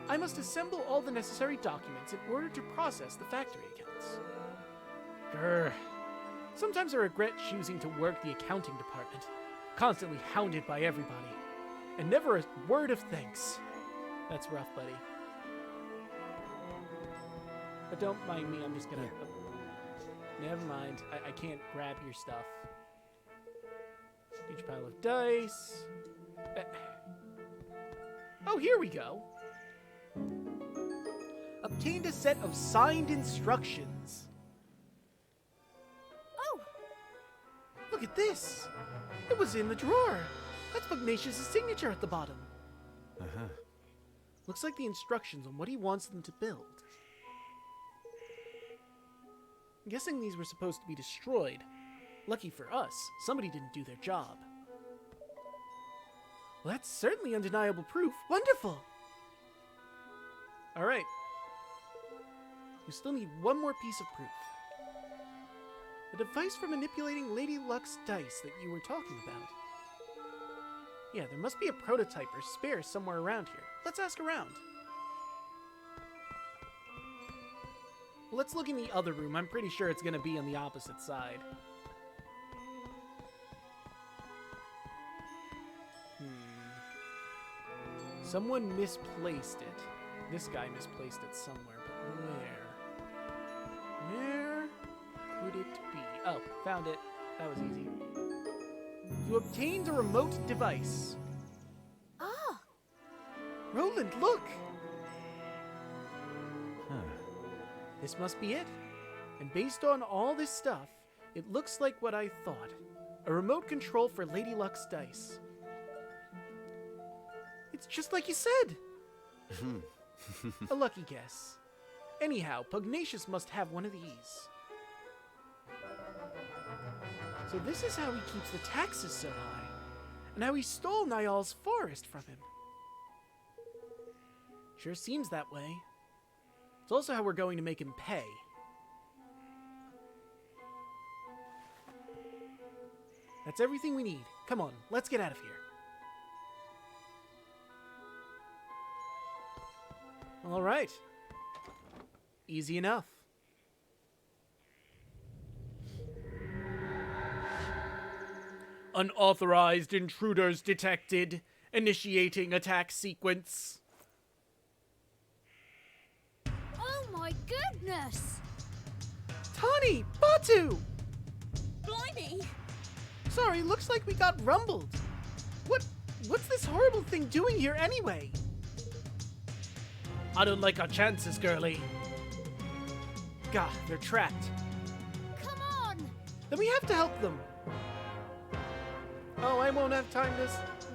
I must assemble all the necessary documents in order to process the factory accounts. Grr. Sometimes I regret choosing to work the accounting department, constantly hounded by everybody, and never a word of thanks. That's rough, buddy. But don't mind me, I'm just gonna... never mind, I can't grab your stuff. Huge pile of dice. Oh, here we go. Obtained a set of signed instructions. Oh! Look at this. It was in the drawer. That's Pugnacius' signature at the bottom. Looks like the instructions on what he wants them to build. I'm guessing these were supposed to be destroyed. Lucky for us, somebody didn't do their job. Well, that's certainly undeniable proof. Wonderful! Alright. You still need one more piece of proof. The device for manipulating Lady Luck's dice that you were talking about. Yeah, there must be a prototype or spare somewhere around here. Let's ask around. Let's look in the other room. I'm pretty sure it's going to be on the opposite side. Someone misplaced it. This guy misplaced it somewhere, but where? Where could it be? Oh, found it. That was easy. You obtained a remote device. Ah! Roland, look! This must be it. And based on all this stuff, it looks like what I thought. A remote control for Lady Luck's dice. It's just like you said! A lucky guess. Anyhow, Pugnacius must have one of these. So this is how he keeps the taxes so high, and how he stole Niall's forest from him. Sure seems that way. It's also how we're going to make him pay. That's everything we need. Come on, let's get out of here. All right. Easy enough. Unauthorized intruders detected. Initiating attack sequence. Oh my goodness! Tani! Batu! Blimey! Sorry, looks like we got rumbled. What's this horrible thing doing here anyway? I don't like our chances, girlie. Gah, they're trapped. Come on! Then we have to help them. Oh, I won't have time to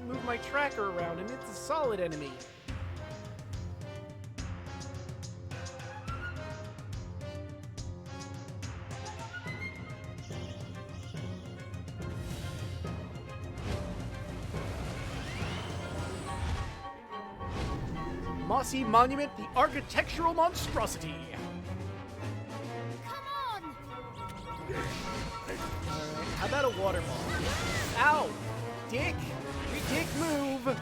move my tracker around, and it's a solid enemy. Mossy Monument, the architectural monstrosity. Come on! How about a water ball? Ow! Dick! Dick, move!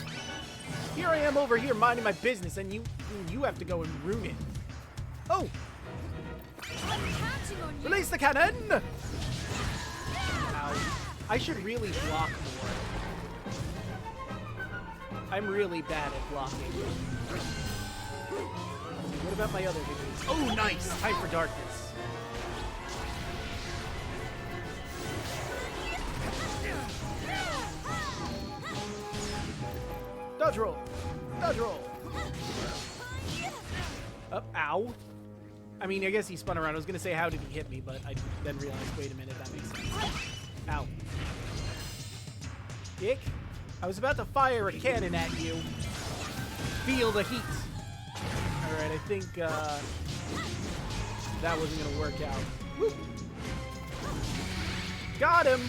Here I am over here minding my business, and you have to go and ruin it. Oh! I'm counting on you! Release the cannon! Ow. I should really block more. I'm really bad at blocking. What about my other victories? Oh, nice! Time for darkness. Dodge roll! Dodge roll! Up, ow. I mean, I guess he spun around. I was gonna say, how did he hit me? But I then realized, wait a minute, that makes sense. Ow. Dick, I was about to fire a cannon at you. Feel the heat. Alright, I think, that wasn't gonna work out. Woo. Got him!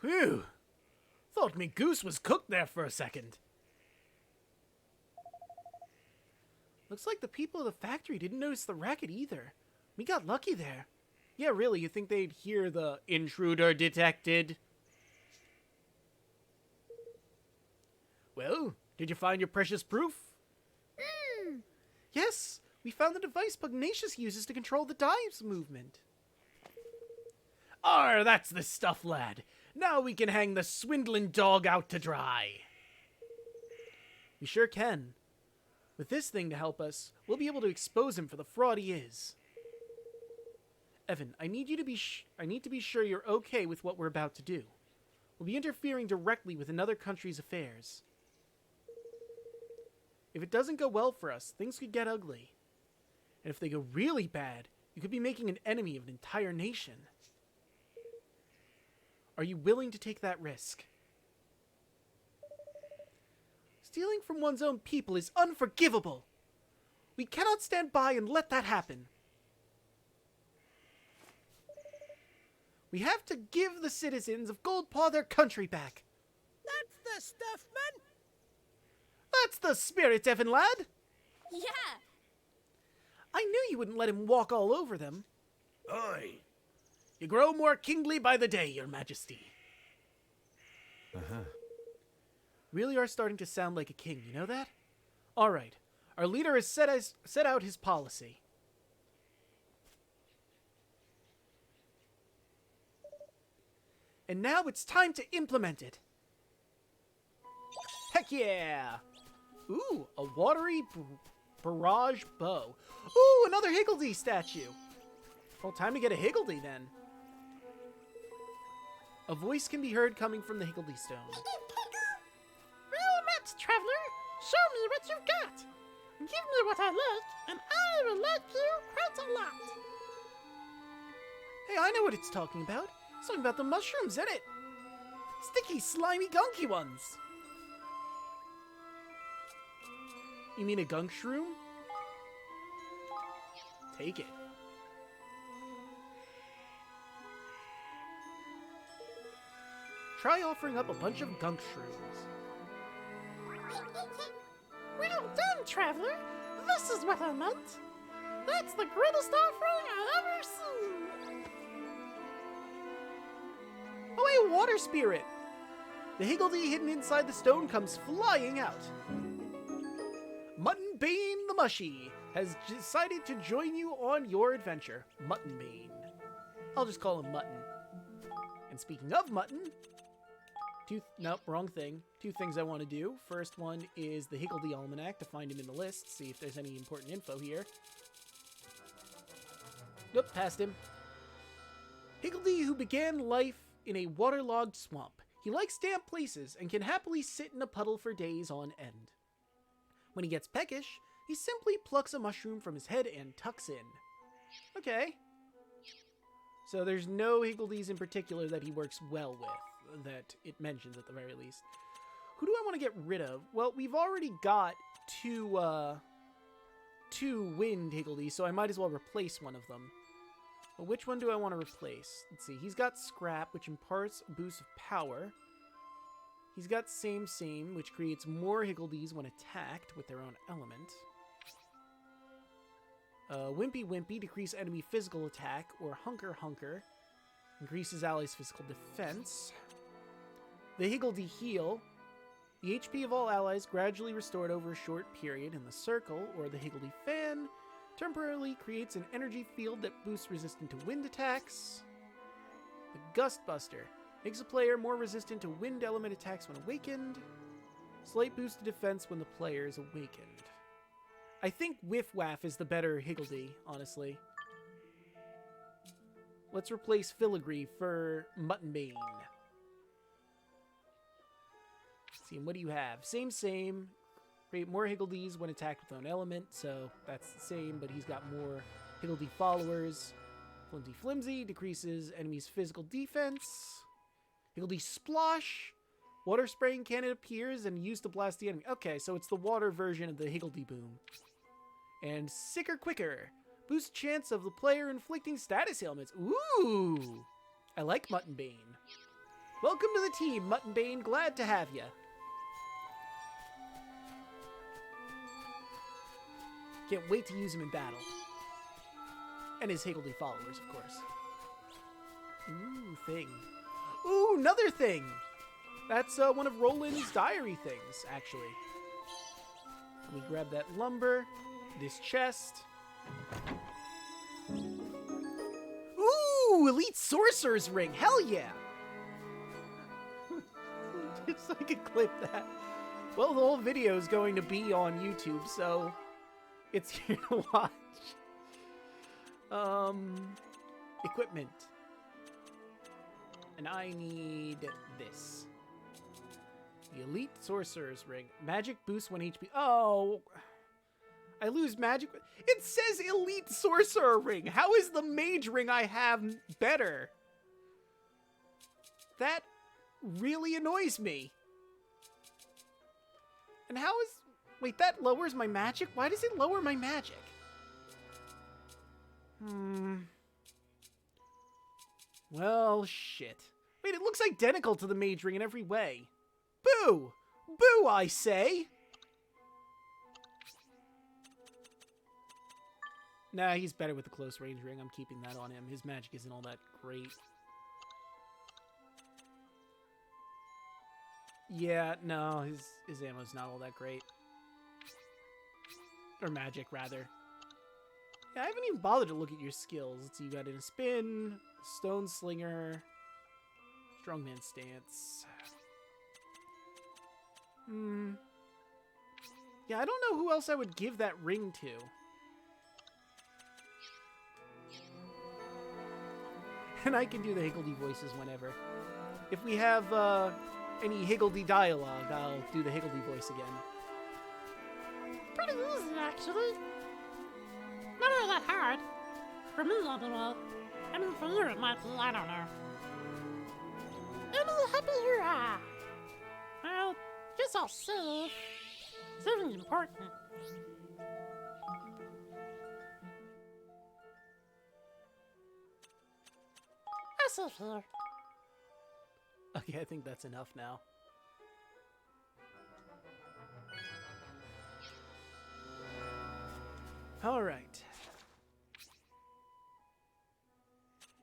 Whew. Thought me goose was cooked there for a second. Looks like the people of the factory didn't notice the racket either. We got lucky there. Yeah, really, you think they'd hear the intruder detected? Well, did you find your precious proof? Yes, we found the device Pugnacius uses to control the dive's movement. Arr, that's the stuff, lad. Now we can hang the swindling dog out to dry. We sure can. With this thing to help us, we'll be able to expose him for the fraud he is. Evan, I need to be sure you're okay with what we're about to do. We'll be interfering directly with another country's affairs. If it doesn't go well for us, things could get ugly. And if they go really bad, you could be making an enemy of an entire nation. Are you willing to take that risk? Stealing from one's own people is unforgivable. We cannot stand by and let that happen. We have to give the citizens of Goldpaw their country back. That's the stuff, man. That's the spirit, Evan lad. Yeah. I knew you wouldn't let him walk all over them. Oi. You grow more kingly by the day, your majesty. Really are starting to sound like a king, you know that? All right. Our leader has set out his policy. And now it's time to implement it. Heck yeah! Ooh, a watery barrage bow. Ooh, another Higgledy statue. Well, time to get a Higgledy then. A voice can be heard coming from the Higgledy stone. Well met, traveler. Show me what you've got. Give me what I like, and I will like you quite a lot. Hey, I know what it's talking about. It's talking about the mushrooms, isn't it? Sticky, slimy, gunky ones. You mean a gunk shroom? Take it. Try offering up a bunch of gunk shrooms. Well done, traveler. This is what I meant. That's the greatest offering I've ever seen. Oh, a water spirit! The Higgledy hidden inside the stone comes flying out. Muttonbane the Mushy has decided to join you on your adventure. Muttonbane. I'll just call him Mutton. And speaking of Mutton... Nope, wrong thing. Two things I want to do. First one is the Higgledy Almanac to find him in the list, see if there's any important info here. Nope, passed him. Higgledy, who began life in a waterlogged swamp. He likes damp places and can happily sit in a puddle for days on end. When he gets peckish, he simply plucks a mushroom from his head and tucks in. Okay. So there's no Higgledies in particular that he works well with, that it mentions at the very least. Who do I want to get rid of? Well, we've already got two wind Higgledies, so I might as well replace one of them. But which one do I want to replace? Let's see. He's got Scrap, which imparts a boost of power. He's got Same, which creates more Higgledies when attacked with their own element. Wimpy, decrease enemy physical attack, or Hunker, increases allies' physical defense. The Higgledy Heal. The HP of all allies gradually restored over a short period in the circle, or the Higgledy Fan, temporarily creates an energy field that boosts resistance to wind attacks. The Gust Buster makes a player more resistant to wind element attacks when awakened. Slight boost to defense when the player is awakened. I think Whiff Waff is the better Higgledy, honestly. Let's replace Filigree for Muttonbane. Let's see, what do you have? Same. Create more Higgledies when attacked with own element, so that's the same, but he's got more Higgledy followers. Flimsy Flimsy decreases enemy's physical defense. Higgledy Splosh. Water spraying cannon appears and used to blast the enemy. Okay, so it's the water version of the Higgledy Boom. And Sicker Quicker. Boost chance of the player inflicting status ailments. Ooh! I like Muttonbane. Welcome to the team, Muttonbane. Glad to have ya. Can't wait to use him in battle. And his Higgledy followers, of course. Ooh, thing. Ooh, another thing! That's one of Roland's diary things, actually. Let me grab that lumber, this chest. Ooh, Elite Sorcerer's Ring! Hell yeah! Just so I can clip that. Well, the whole video is going to be on YouTube, so it's here to watch. Equipment. And I need this. The Elite Sorcerer's Ring. Magic boosts 1 HP. Oh! I lose magic. It says Elite Sorcerer Ring. How is the Mage Ring I have better? That really annoys me. And how is... Wait, that lowers my magic? Why does it lower my magic? Well, shit. Wait, it looks identical to the mage ring in every way. Boo! Boo, I say! Nah, he's better with the close range ring. I'm keeping that on him. His magic isn't all that great. Yeah, no, his ammo's not all that great. Or magic, rather. Yeah, I haven't even bothered to look at your skills. Let's see, you got in a spin, stone slinger, strongman stance. Yeah, I don't know who else I would give that ring to. And I can do the higgledy voices whenever. If we have any higgledy dialogue, I'll do the higgledy voice again. Pretty easy, actually. Not really that hard. For me, anyway. I mean, for you, it might be, I don't know. Any happy hurrah! Well, guess I'll save. Saving's important. I'll save here. Okay, I think that's enough now. All right.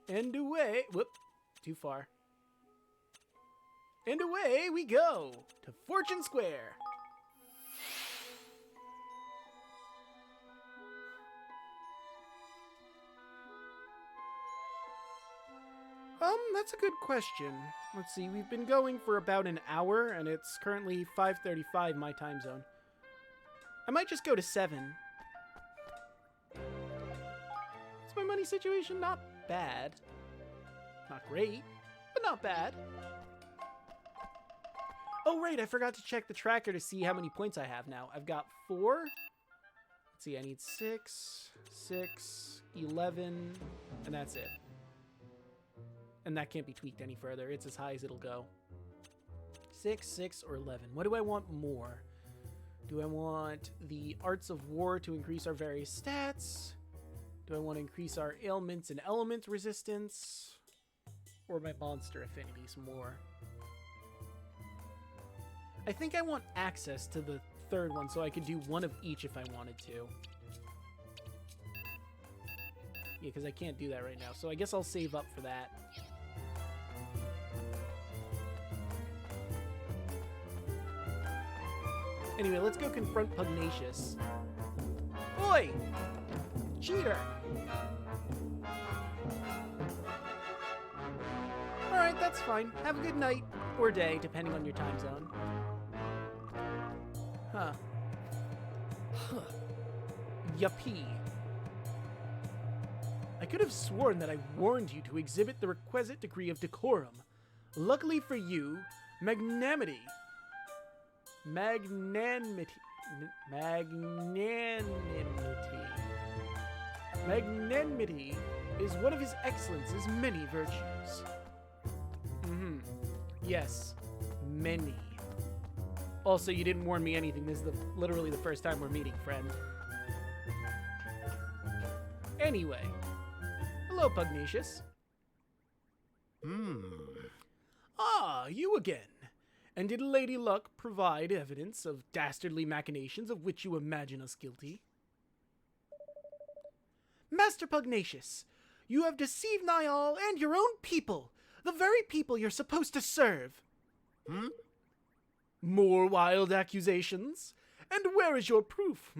And away. Whoop. Too far. And away we go to Fortune Square. That's a good question. Let's see, we've been going for about an hour, and it's currently 5:35 my time zone. I might just go to 7. Is my money situation not bad? Not great, but not bad. Oh, right, I forgot to check the tracker to see how many points I have now. I've got 4. Let's see, I need 6, 11, and that's it. And that can't be tweaked any further. It's as high as it'll go. 6, or 11. What do I want more? Do I want the Arts of War to increase our various stats? Do I want to increase our ailments and element resistance? Or my monster affinities more? I think I want access to the third one so I could do one of each if I wanted to. Yeah, because I can't do that right now. So I guess I'll save up for that. Anyway, let's go confront Pugnacius. Oi! Cheater! Alright, that's fine. Have a good night. Or day, depending on your time zone. Huh. Yuppie. I could have sworn that I warned you to exhibit the requisite degree of decorum. Luckily for you, magnanimity is one of his excellence's many virtues. Yes, many. Also, you didn't warn me anything. This is literally the first time we're meeting, friend. Anyway. Hello, Pugnacius. Ah, you again. And did Lady Luck provide evidence of dastardly machinations of which you imagine us guilty? Master Pugnacius, you have deceived Niall and your own people, the very people you're supposed to serve. More wild accusations? And where is your proof,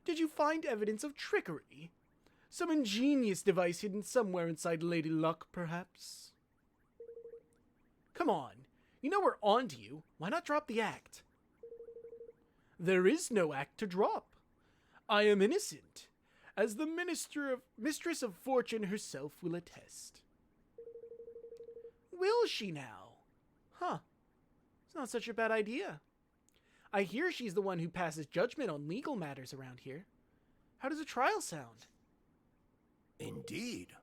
Did you find evidence of trickery? Some ingenious device hidden somewhere inside Lady Luck, perhaps? Come on, you know we're on to you. Why not drop the act? There is no act to drop. I am innocent, as the Mistress of Fortune herself will attest. Will she now? Huh. It's not such a bad idea. I hear she's the one who passes judgment on legal matters around here. How does a trial sound? Indeed.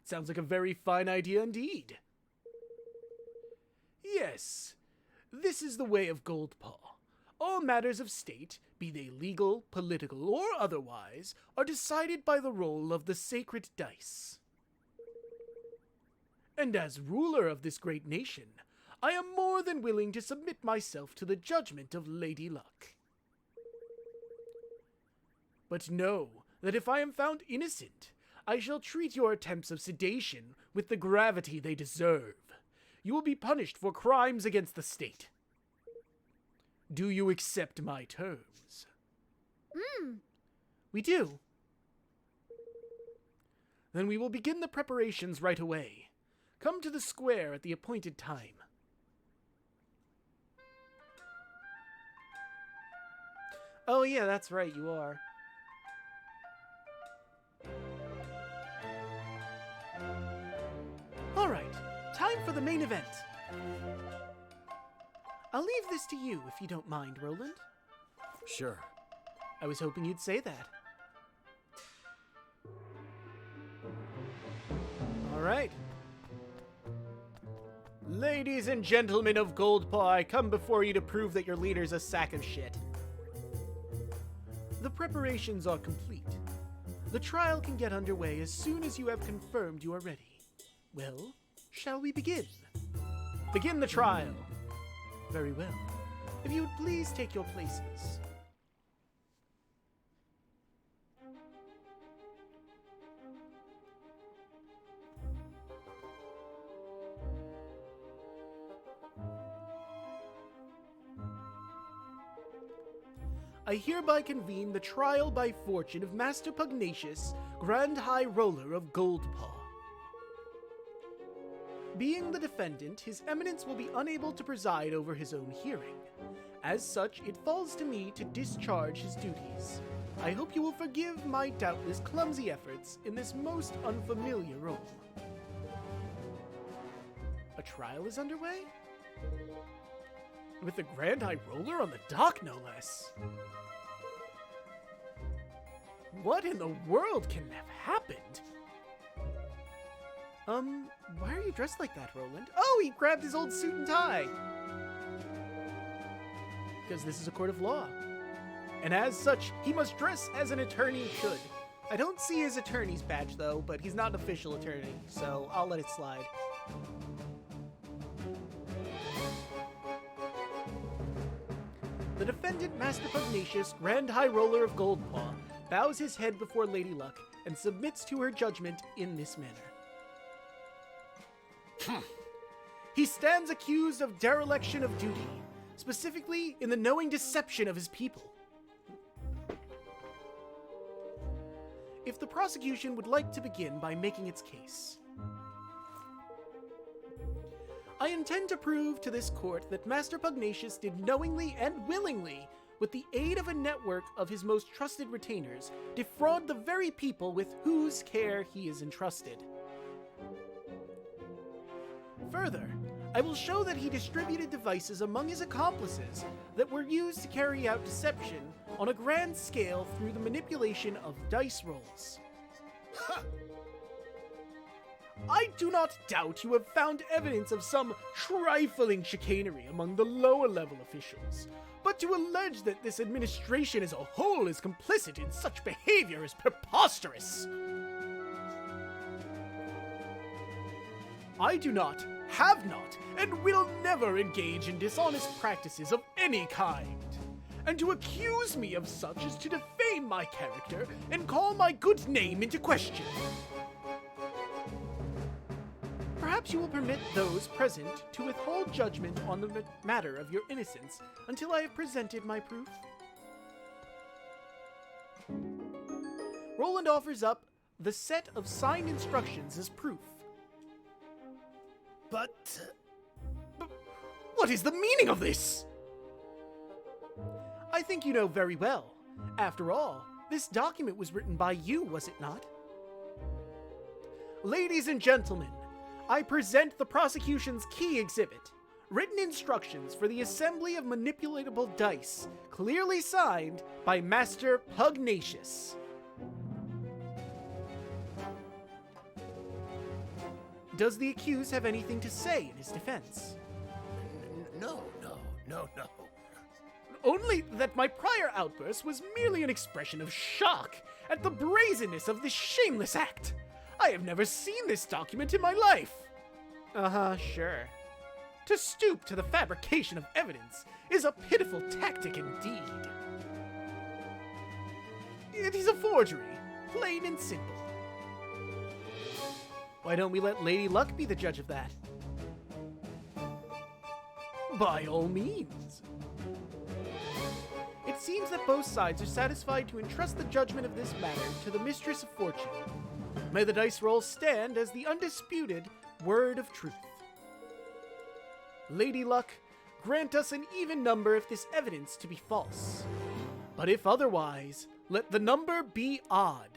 Sounds like a very fine idea indeed. Yes, this is the way of Goldpaw. All matters of state, be they legal, political, or otherwise, are decided by the roll of the sacred dice. And as ruler of this great nation, I am more than willing to submit myself to the judgment of Lady Luck. But know that if I am found innocent, I shall treat your attempts of sedation with the gravity they deserve. You will be punished for crimes against the state. Do you accept my terms? We do. Then we will begin the preparations right away. Come to the square at the appointed time. Oh yeah, that's right, you are. Alright, time for the main event. I'll leave this to you if you don't mind, Roland. Sure. I was hoping you'd say that. Alright. Ladies and gentlemen of Goldpaw, I come before you to prove that your leader's a sack of shit. The preparations are complete. The trial can get underway as soon as you have confirmed you are ready. Well, shall we begin? Begin the trial. Very well. If you would please take your places. I hereby convene the trial by fortune of Master Pugnacius, Grand High Roller of Goldpaw. Being the defendant, His Eminence will be unable to preside over his own hearing. As such, it falls to me to discharge his duties. I hope you will forgive my doubtless clumsy efforts in this most unfamiliar role. A trial is underway? With the Grand High Roller on the dock, no less. What in the world can have happened? Why are you dressed like that, Roland? Oh, he grabbed his old suit and tie! Because this is a court of law. And as such, he must dress as an attorney should. I don't see his attorney's badge, though, but he's not an official attorney, so I'll let it slide. The defendant, Master Pugnacius, Grand High Roller of Goldpaw, bows his head before Lady Luck and submits to her judgment in this manner. He stands accused of dereliction of duty, specifically in the knowing deception of his people. If the prosecution would like to begin by making its case. I intend to prove to this court that Master Pugnacius did knowingly and willingly, with the aid of a network of his most trusted retainers, defraud the very people with whose care he is entrusted. Further, I will show that he distributed devices among his accomplices that were used to carry out deception on a grand scale through the manipulation of dice rolls. I do not doubt you have found evidence of some trifling chicanery among the lower level officials, but to allege that this administration as a whole is complicit in such behavior is preposterous. I do not, have not, and will never engage in dishonest practices of any kind. And to accuse me of such is to defame my character and call my good name into question. Perhaps you will permit those present to withhold judgment on the matter of your innocence until I have presented my proof. Roland offers up the set of signed instructions as proof. But what is the meaning of this? I think you know very well. After all, this document was written by you, was it not? Ladies and gentlemen, I present the prosecution's key exhibit, written instructions for the assembly of manipulatable dice, clearly signed by Master Pugnacius. Does the accused have anything to say in his defense? No. only that my prior outburst was merely an expression of shock at the brazenness of this shameless act. I have never seen this document in my life. Sure. To stoop to the fabrication of evidence is a pitiful tactic indeed. It is a forgery, plain and simple. Why don't we let Lady Luck be the judge of that? By all means. It seems that both sides are satisfied to entrust the judgment of this matter to the Mistress of Fortune. May the dice rolls stand as the undisputed word of truth. Lady Luck, grant us an even number if this evidence to be false. But if otherwise, let the number be odd.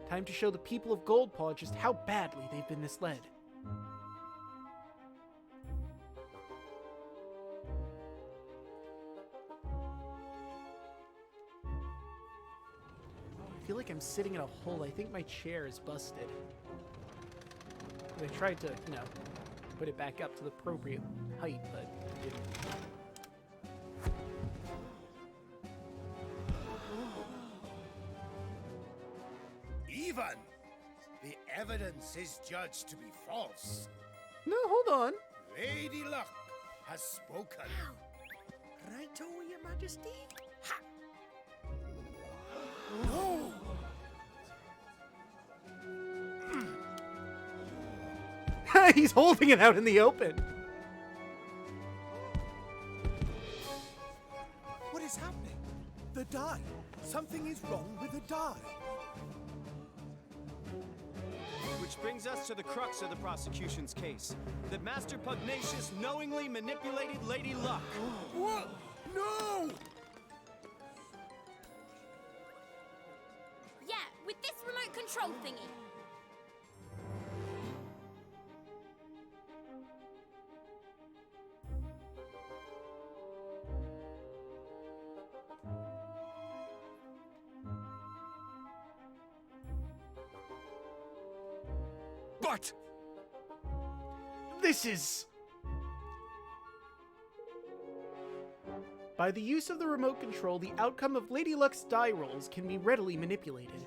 Time to show the people of Goldpaw just how badly they've been misled. I feel like I'm sitting in a hole. I think my chair is busted. I tried to, put it back up to the appropriate height, but it didn't. Even the evidence is judged to be false. No, hold on. Lady Luck has spoken. Righto, Your Majesty. Ha! No! He's holding it out in the open. What is happening? The die. Something is wrong with the die. Which brings us to the crux of the prosecution's case. That Master Pugnacius knowingly manipulated Lady Luck. What? No! Yeah, with this remote control thingy. But This is... By the use of the remote control, the outcome of Lady Luck's die rolls can be readily manipulated.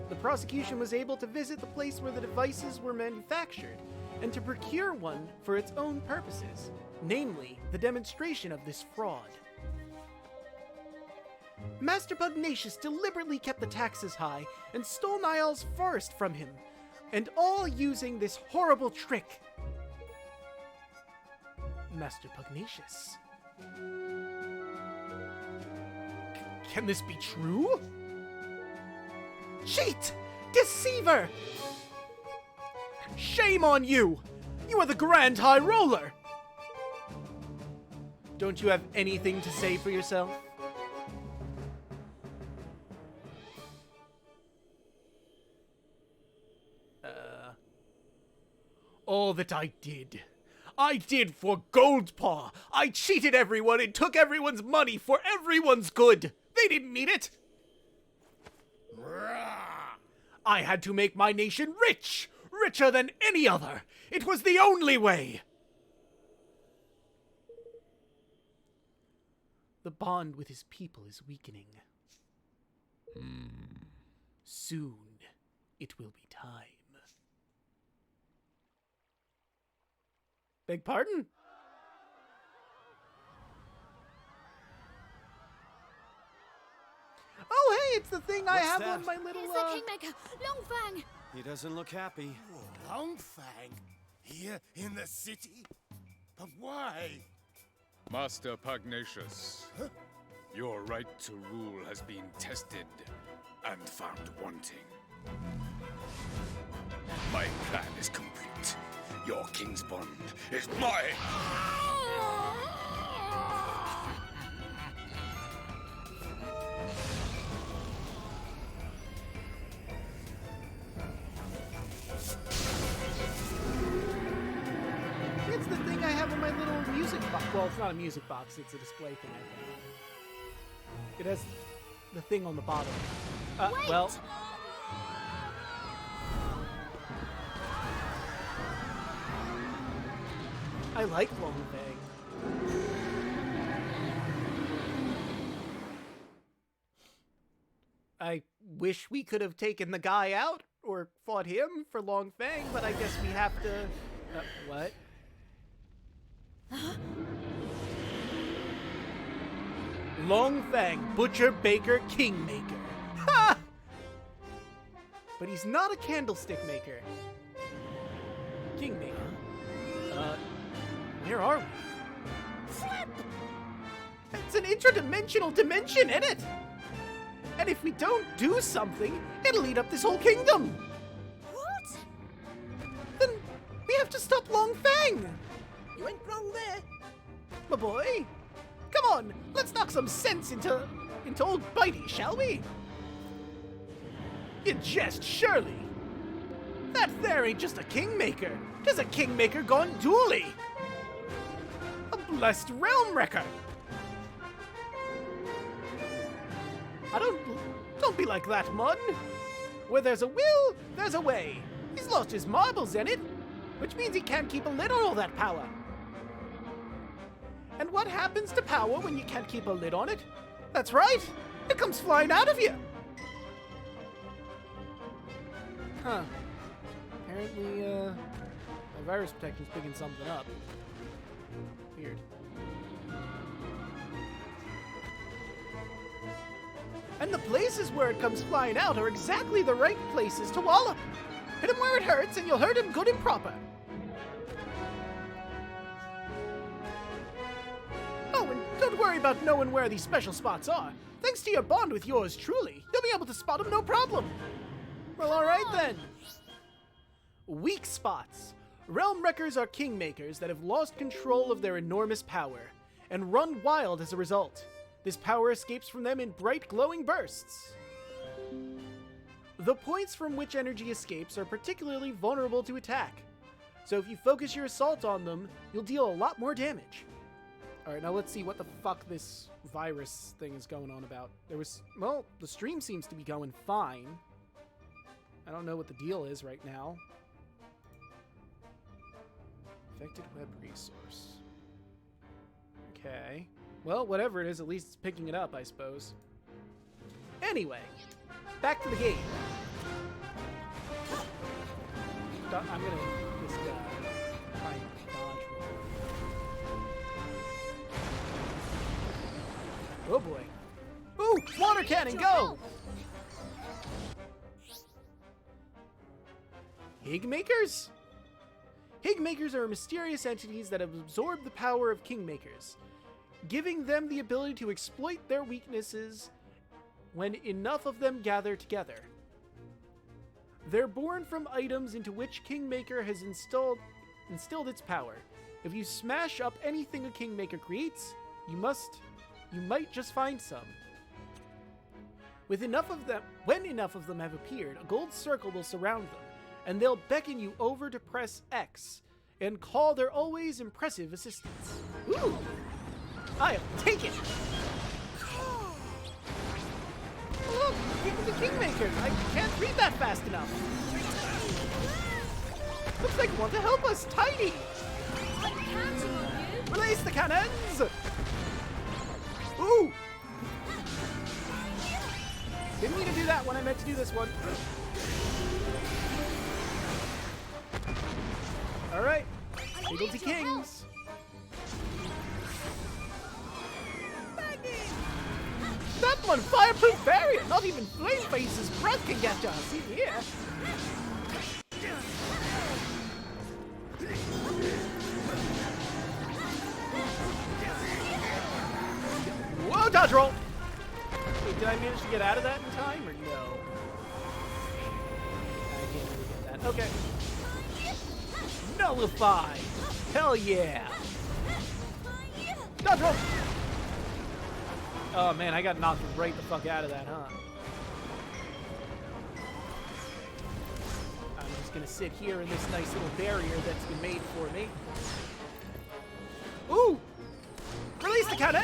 The prosecution was able to visit the place where the devices were manufactured, and to procure one for its own purposes, namely, the demonstration of this fraud. Master Pugnacius deliberately kept the taxes high and stole Niall's forest from him, and all using this horrible trick. Master Pugnacius. Can this be true? Cheat! Deceiver! Shame on you! You are the Grand High Roller! Don't you have anything to say for yourself? All that I did for Goldpaw. I cheated everyone and took everyone's money for everyone's good. They didn't need it. I had to make my nation rich, richer than any other. It was the only way. The bond with his people is weakening. Soon, it will be time. Beg pardon? Oh, hey, it's the thing I have that? on my little, It's the Kingmaker, Longfang. He doesn't look happy. Longfang here in the city? But why? Master Pugnacius, your right to rule has been tested and found wanting. My plan is complete. Your king's bond is mine! It's the thing I have on my little music box. Well, it's not a music box, it's a display thing, I think. It has the thing on the bottom. Well... I like Long Fang. I wish we could have taken the guy out or fought him for Long Fang, but I guess we have to... what? Long Fang, Butcher, Baker, Kingmaker. Ha! But he's not a candlestick maker. Kingmaker. Where are we? Flip! It's an interdimensional dimension, isn't it? And if we don't do something, it'll eat up this whole kingdom. What? Then we have to stop Long Fang. You ain't wrong there. My boy. Come on, let's knock some sense into old Bitey, shall we? You jest, surely. That there ain't just a kingmaker. 'Tis a kingmaker gone dually. A blessed realm wrecker. Don't be like that, Mun. Where there's a will, there's a way. He's lost his marbles in it, which means he can't keep a lid on all that power. And what happens to power when you can't keep a lid on it? That's right, it comes flying out of you. Huh. Apparently, my virus protection's picking something up. Weird. And the places where it comes flying out are exactly the right places to wallop. Hit him where it hurts, and you'll hurt him good and proper. Oh, and don't worry about knowing where these special spots are. Thanks to your bond with yours truly, you'll be able to spot them no problem. Well, alright then. Weak spots. Realm Wreckers are kingmakers that have lost control of their enormous power, and run wild as a result. This power escapes from them in bright, glowing bursts. The points from which energy escapes are particularly vulnerable to attack, so if you focus your assault on them, you'll deal a lot more damage. Alright, now let's see what the fuck this virus thing is going on about. Well, the stream seems to be going fine. I don't know what the deal is right now. Affected web resource. Okay. Well, whatever it is, at least it's picking it up, I suppose. Anyway, back to the game. I'm gonna just try and dodge roll. Oh boy. Ooh, water cannon, go! Higmakers? Higmakers are mysterious entities that have absorbed the power of kingmakers, giving them the ability to exploit their weaknesses when enough of them gather together. They're born from items into which Kingmaker has instilled its power. If you smash up anything a Kingmaker creates, you might just find some. When enough of them have appeared, a gold circle will surround them, and they'll beckon you over to press X and call their always impressive assistance. Ooh! I'll take it! Look! People the Kingmaker! I can't read that fast enough! Looks like you want to help us, Tiny! I'm counting on you. Release the cannons! Ooh! Didn't mean to do that when I meant to do this one. Alright. Higgledy Kings! That one, fireproof barrier! Not even Flameface's breath can get to us, even here! Whoa, dodge roll! Wait, did I manage to get out of that in time, or no? I can't really get that. Okay. Nullify! Hell yeah! Dodge roll! Oh man, I got knocked right the fuck out of that, huh? I'm just gonna sit here in this nice little barrier that's been made for me. Ooh! Release the cannon!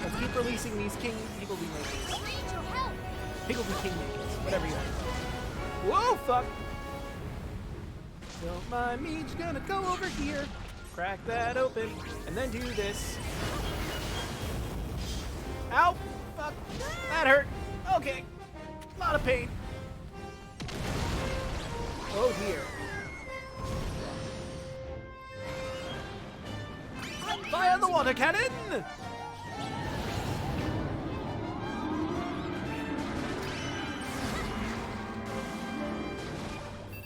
Let's keep releasing these king people we make. Pickles and Kingmakers, whatever you want. Whoa, fuck! Don't mind me, just gonna go over here, crack that open, and then do this. Ow! Fuck! That hurt! Okay. A lot of pain. Oh dear. Fire the water cannon!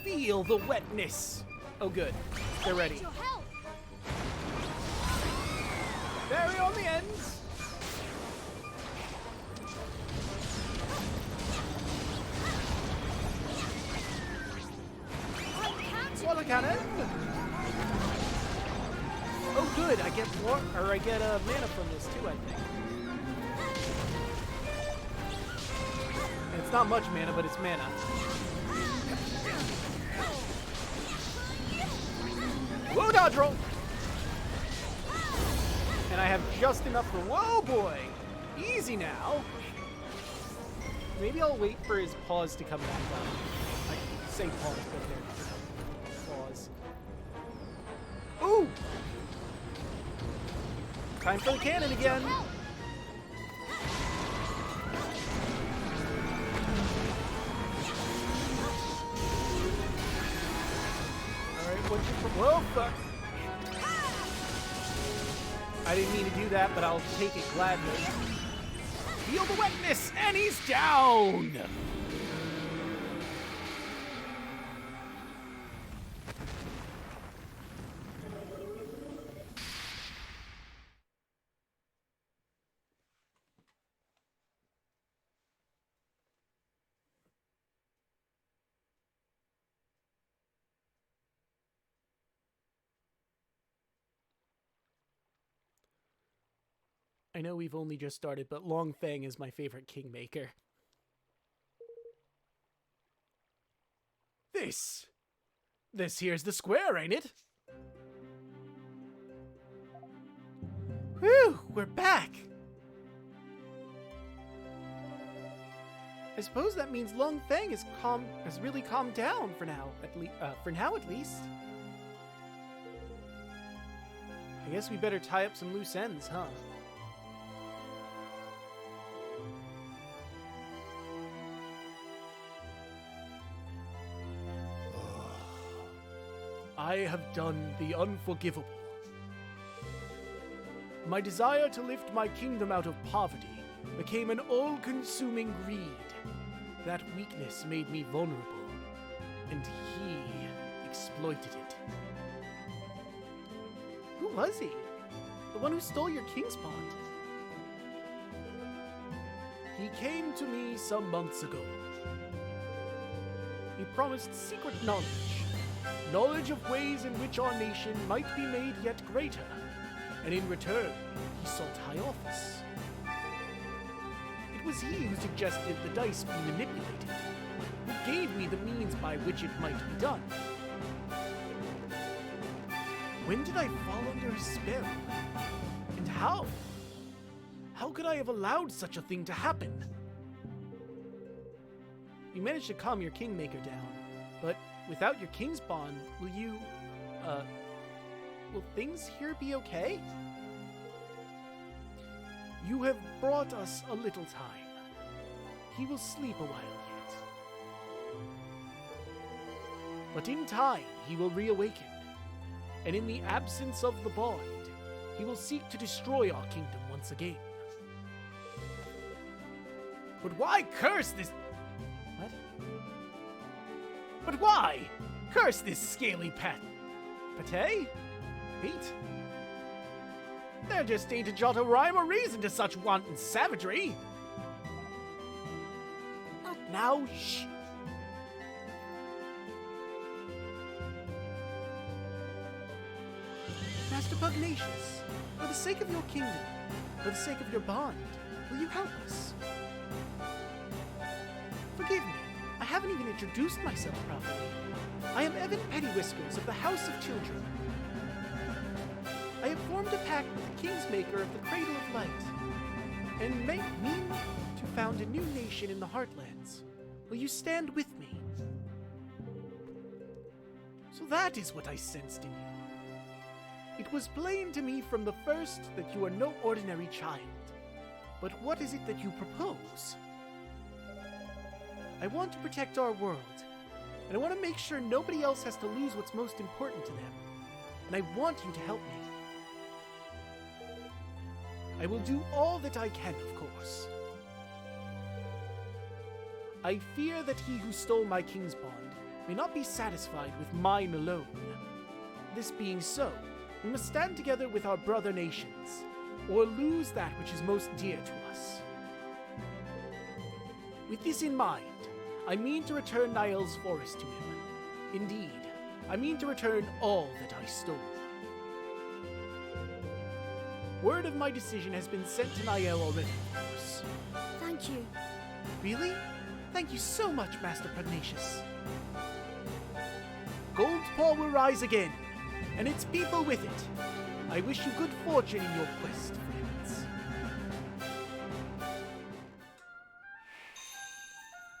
Feel the wetness. Oh good. They're ready. Your help. Berry on the ends. Water cannon. Oh good, I get more, or I get mana from this too, I think. And it's not much mana, but it's mana. Whoa, dodge roll! And I have just enough for, whoa boy! Easy now! Maybe I'll wait for his paws to come back up. I say paws, but they're paws. Ooh! Time for the cannon again! Alright, whoa, fuck! I didn't mean to do that, but I'll take it gladly. Feel the wetness, and he's down! I know we've only just started, but Long Feng is my favorite Kingmaker. This here's the square, ain't it? Whew, we're back! I suppose that means Long Feng has really calmed down for now, at least. I guess we better tie up some loose ends, huh? I have done the unforgivable. My desire to lift my kingdom out of poverty became an all-consuming greed. That weakness made me vulnerable, and he exploited it. Who was he? The one who stole your king's pond? He came to me some months ago. He promised secret knowledge. Knowledge of ways in which our nation might be made yet greater, and in return, he sought high office. It was he who suggested the dice be manipulated, who gave me the means by which it might be done. When did I fall under his spell? And how? How could I have allowed such a thing to happen? You managed to calm your Kingmaker down, but without your king's bond, will things here be okay? You have brought us a little time. He will sleep a while yet. But in time, he will reawaken. And in the absence of the bond, he will seek to destroy our kingdom once again. But why curse this... What? But why? Curse this scaly pate? Pete? There just ain't a jot of rhyme or reason to such wanton savagery. Not now, shh. Master Pugnacius, for the sake of your kingdom, for the sake of your bond, will you help us? Forgive me, I haven't even introduced myself properly. I am Evan Pettywhiskers of the House of Children. I have formed a pact with the Kingsmaker of the Cradle of Light, and mean to found a new nation in the Heartlands. Will you stand with me? So that is what I sensed in you. It was plain to me from the first that you are no ordinary child. But what is it that you propose? I want to protect our world, and I want to make sure nobody else has to lose what's most important to them. And I want you to help me. I will do all that I can, of course. I fear that he who stole my king's bond may not be satisfied with mine alone. This being so, we must stand together with our brother nations, or lose that which is most dear to us. With this in mind, I mean to return Niall's forest to him. Indeed, I mean to return all that I stole. Word of my decision has been sent to Niall already, of course. Thank you. Really? Thank you so much, Master Pugnacius. Goldpaw will rise again, and its people with it. I wish you good fortune in your quest, friends.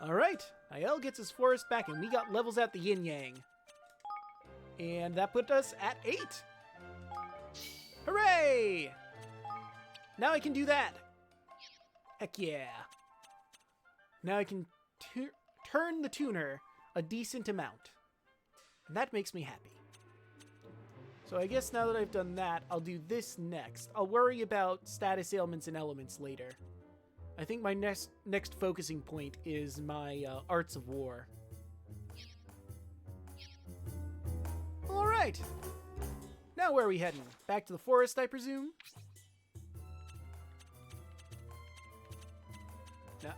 Alright, Niall gets his forest back, and we got levels at the yin-yang. And that put us at 8. Hooray! Now I can do that. Heck yeah. Now I can turn the tuner a decent amount. And that makes me happy. So I guess now that I've done that, I'll do this next. I'll worry about status ailments and elements later. I think my next focusing point is my Arts of War. Alright! Now where are we heading? Back to the forest, I presume? Now,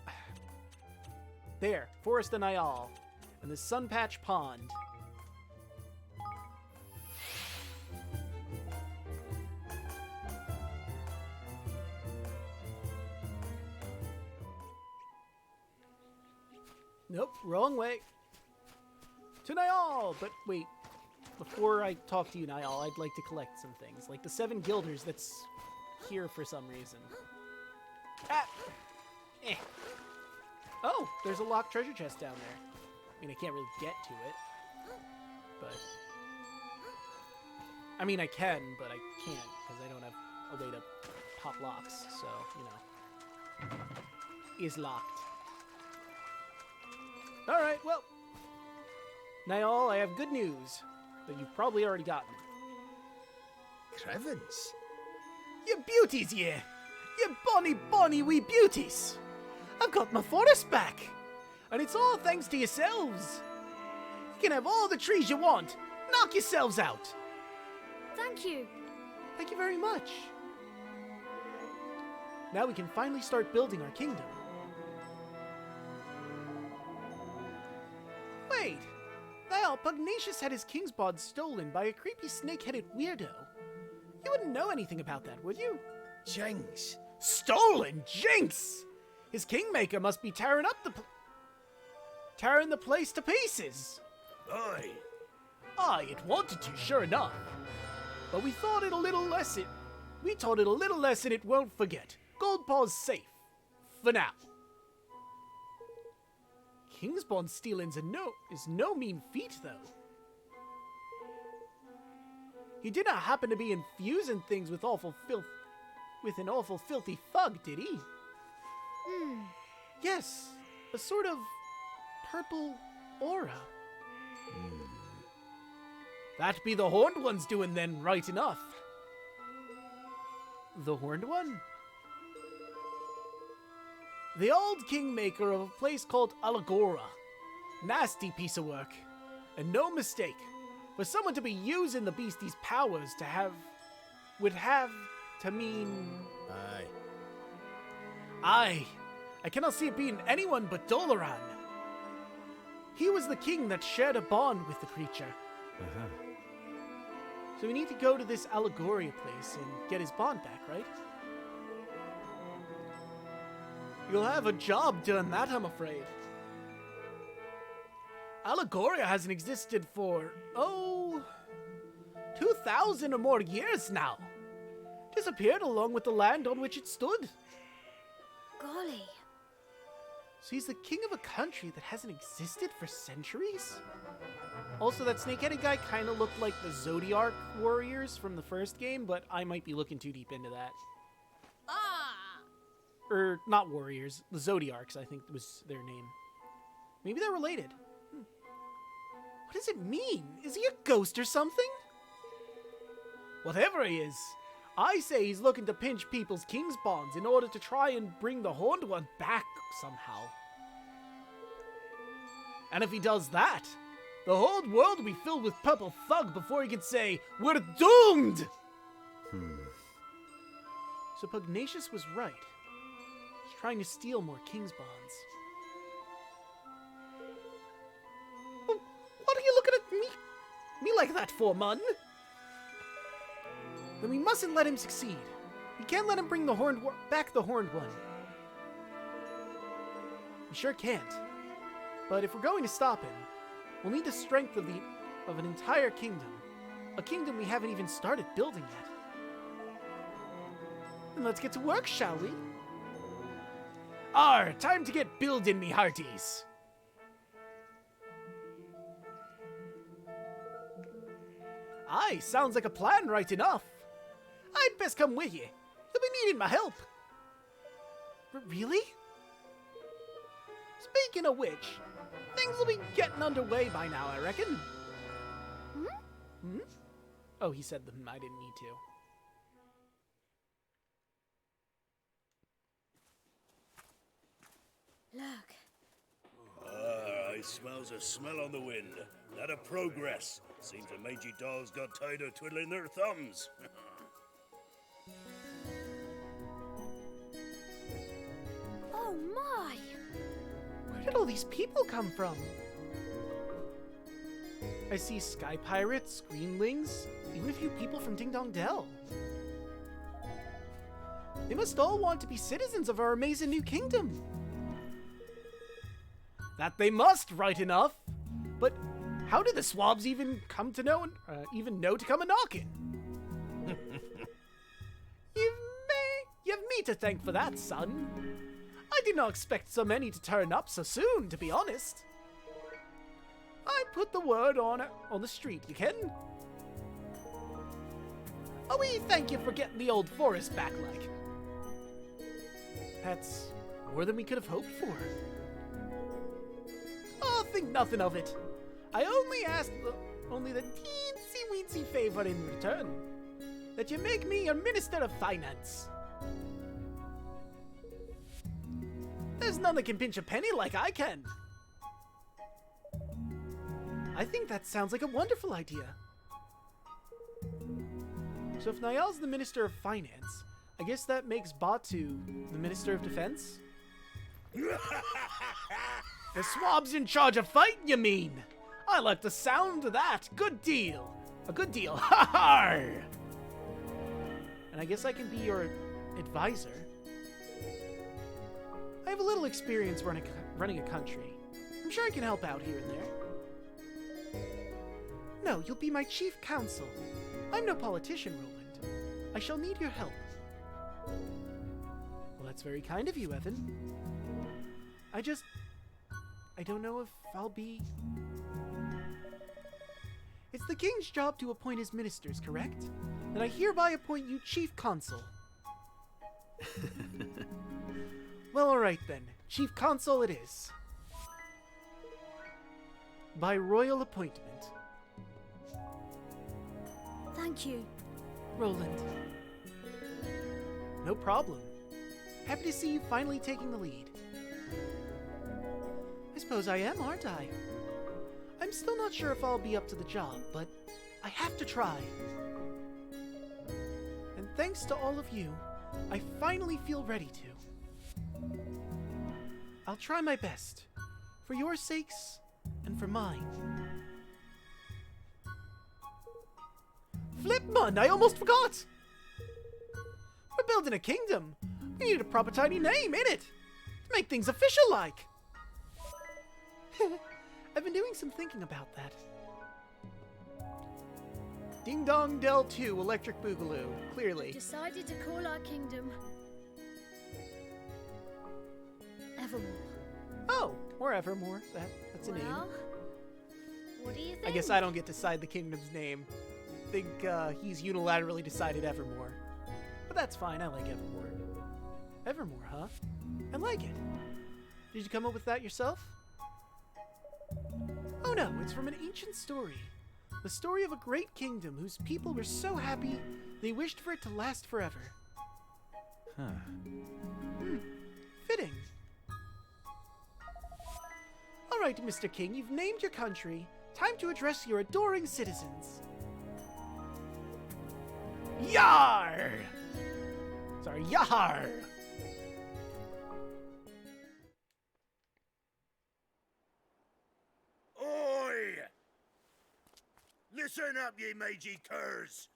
there, Forest of Niall, and the Sunpatch Pond. Nope, wrong way. To Niall! But wait, before I talk to you, Niall, I'd like to collect some things. Like the 7 guilders that's here for some reason. Ah! Eh. Oh, there's a locked treasure chest down there. I mean, I can't really get to it. But... I mean, I can, but I can't, because I don't have a way to pop locks. So, you know. Is locked. Alright, well. Niall, I have good news that you've probably already gotten. Crevens? You beauties, ye! You bonny wee beauties! I've got my forest back! And it's all thanks to yourselves! You can have all the trees you want! Knock yourselves out! Thank you. Thank you very much. Now we can finally start building our kingdom. Wait! Niall, Pugnacius had his king's bod stolen by a creepy snake-headed weirdo. You wouldn't know anything about that, would you? Jinx. Stolen? Jinx! His kingmaker must be tearing the place to pieces. Aye. Aye, it wanted to, sure enough. But we thought it a little lesson. We taught it a little lesson it won't forget. Goldpaw's safe. For now. Kingsbond stealing's is no mean feat, though. He did not happen to be infusing things with an awful filthy thug, did he? Yes, a sort of purple aura. That be the Horned One's doing then, right enough. The Horned One? The old kingmaker of a place called Alagora. Nasty piece of work. And no mistake, for someone to be using the beastie's powers would have to mean... Aye. Aye. I cannot see it being anyone but Dolaran. He was the king that shared a bond with the creature. So we need to go to this Allegoria place and get his bond back, right? You'll have a job doing that, I'm afraid. Allegoria hasn't existed for, 2,000 or more years now. Disappeared along with the land on which it stood. Golly. he's the king of a country that hasn't existed for centuries? Also, that snake-headed guy kind of looked like the Zodiac warriors from the first game, but I might be looking too deep into that. Or, not warriors, the Zodiacs, I think was their name. Maybe they're related. What does it mean? Is he a ghost or something? Whatever he is, I say he's looking to pinch people's king's bonds in order to try and bring the Horned One back somehow. And if he does that, the whole world will be filled with purple thug before he can say, "We're doomed!" So Pugnacius was right. He's trying to steal more king's bonds. Well, what are you looking at me like that for, mun? Then we mustn't let him succeed. We can't let him bring the back the Horned One. We sure can't. But if we're going to stop him, we'll need the strength of an entire kingdom. A kingdom we haven't even started building yet. Then let's get to work, shall we? Time to get building, me hearties. Aye, sounds like a plan right enough. I'd best come with you. You'll be needing my help. Really? Speaking of which, things will be getting underway by now, I reckon. Oh, he said them. I didn't need to. Look. I smells a smell on the wind. That a progress. Seems the mangy dolls got tired of twiddling their thumbs. Oh my! Where did all these people come from? I see sky pirates, greenlings, even a few people from Ding Dong Dell. They must all want to be citizens of our amazing new kingdom. That they must, right enough. But how did the swabs even come to know, know to come a knocking? You've me to thank for that, son. I did not expect so many to turn up so soon, to be honest. I put the word on the street, you ken. Oh, we thank you for getting the old forest back, like. That's more than we could have hoped for. Oh, think nothing of it. I only asked only the teensy-weensy favor in return. That you make me your Minister of Finance. There's none that can pinch a penny like I can. I think that sounds like a wonderful idea. So if Niall's the Minister of Finance, I guess that makes Batu the Minister of Defense? The swab's in charge of fighting, you mean? I like the sound of that. Good deal. A good deal. Ha ha! And I guess I can be your advisor. I have a little experience running a country. I'm sure I can help out here and there. No, you'll be my chief counsel. I'm no politician, Roland. I shall need your help. Well, that's very kind of you, Evan. I don't know if I'll be... It's the king's job to appoint his ministers, correct? Then I hereby appoint you chief consul. Well, alright then. Chief consul it is. By royal appointment. Thank you. Roland. No problem. Happy to see you finally taking the lead. I suppose I am, aren't I? I'm still not sure if I'll be up to the job, but I have to try. And thanks to all of you, I finally feel ready to. I'll try my best, for your sakes and for mine. Flipmun, I almost forgot! We're building a kingdom. We need a proper tiny name, innit? To make things official-like. I've been doing some thinking about that. Ding Dong Dell 2 Electric Boogaloo, clearly. Decided to call our kingdom Evermore. Or Evermore. That's a name. Well, what do you think? I guess I don't get to decide the kingdom's name. I think he's unilaterally decided Evermore. But that's fine, I like Evermore. Evermore, huh? I like it. Did you come up with that yourself? Oh no, it's from an ancient story. The story of a great kingdom whose people were so happy they wished for it to last forever. Huh. Fitting. All right, Mr. King, you've named your country. Time to address your adoring citizens. Yar! Sorry, Yar! Oi! Listen up, ye mangy curs.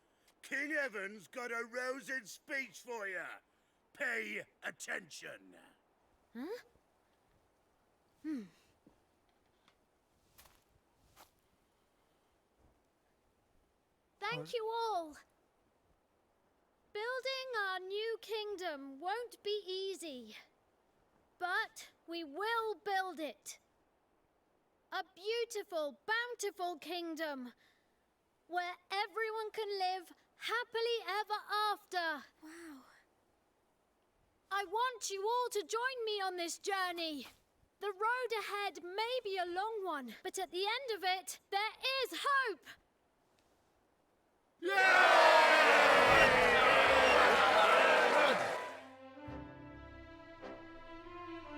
King Evan's got a rousing speech for you. Pay attention. Huh? Thank you all. Building our new kingdom won't be easy, but we will build it. A beautiful, bountiful kingdom where everyone can live happily ever after. Wow. I want you all to join me on this journey. The road ahead may be a long one, but at the end of it, there is hope.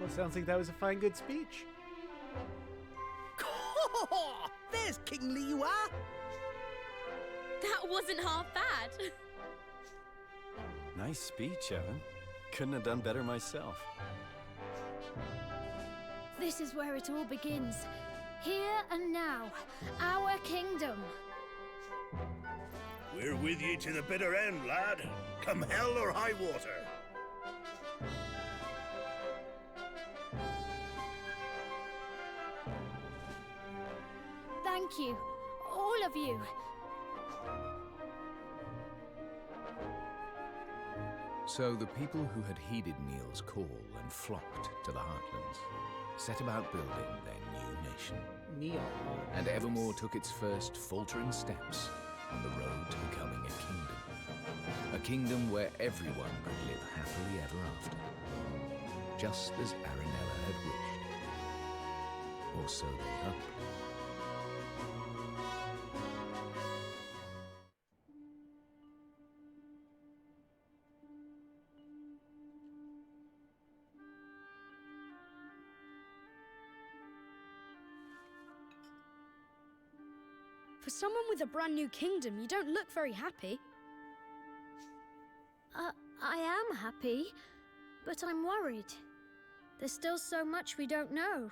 Well, sounds like that was a fine, good speech. There's kingly you are! That wasn't half bad. Nice speech, Evan. Couldn't have done better myself. This is where it all begins. Here and now, our kingdom. We're with ye to the bitter end, lad. Come hell or high water. Thank you, all of you. So the people who had heeded Niall's call and flocked to the Heartlands set about building their new nation. Niall. And Evermore took its first faltering steps on the road to becoming a kingdom. A kingdom where everyone could live happily ever after. Just as Aranella had wished. Or so they hoped. For someone with a brand new kingdom, you don't look very happy. I am happy, but I'm worried. There's still so much we don't know.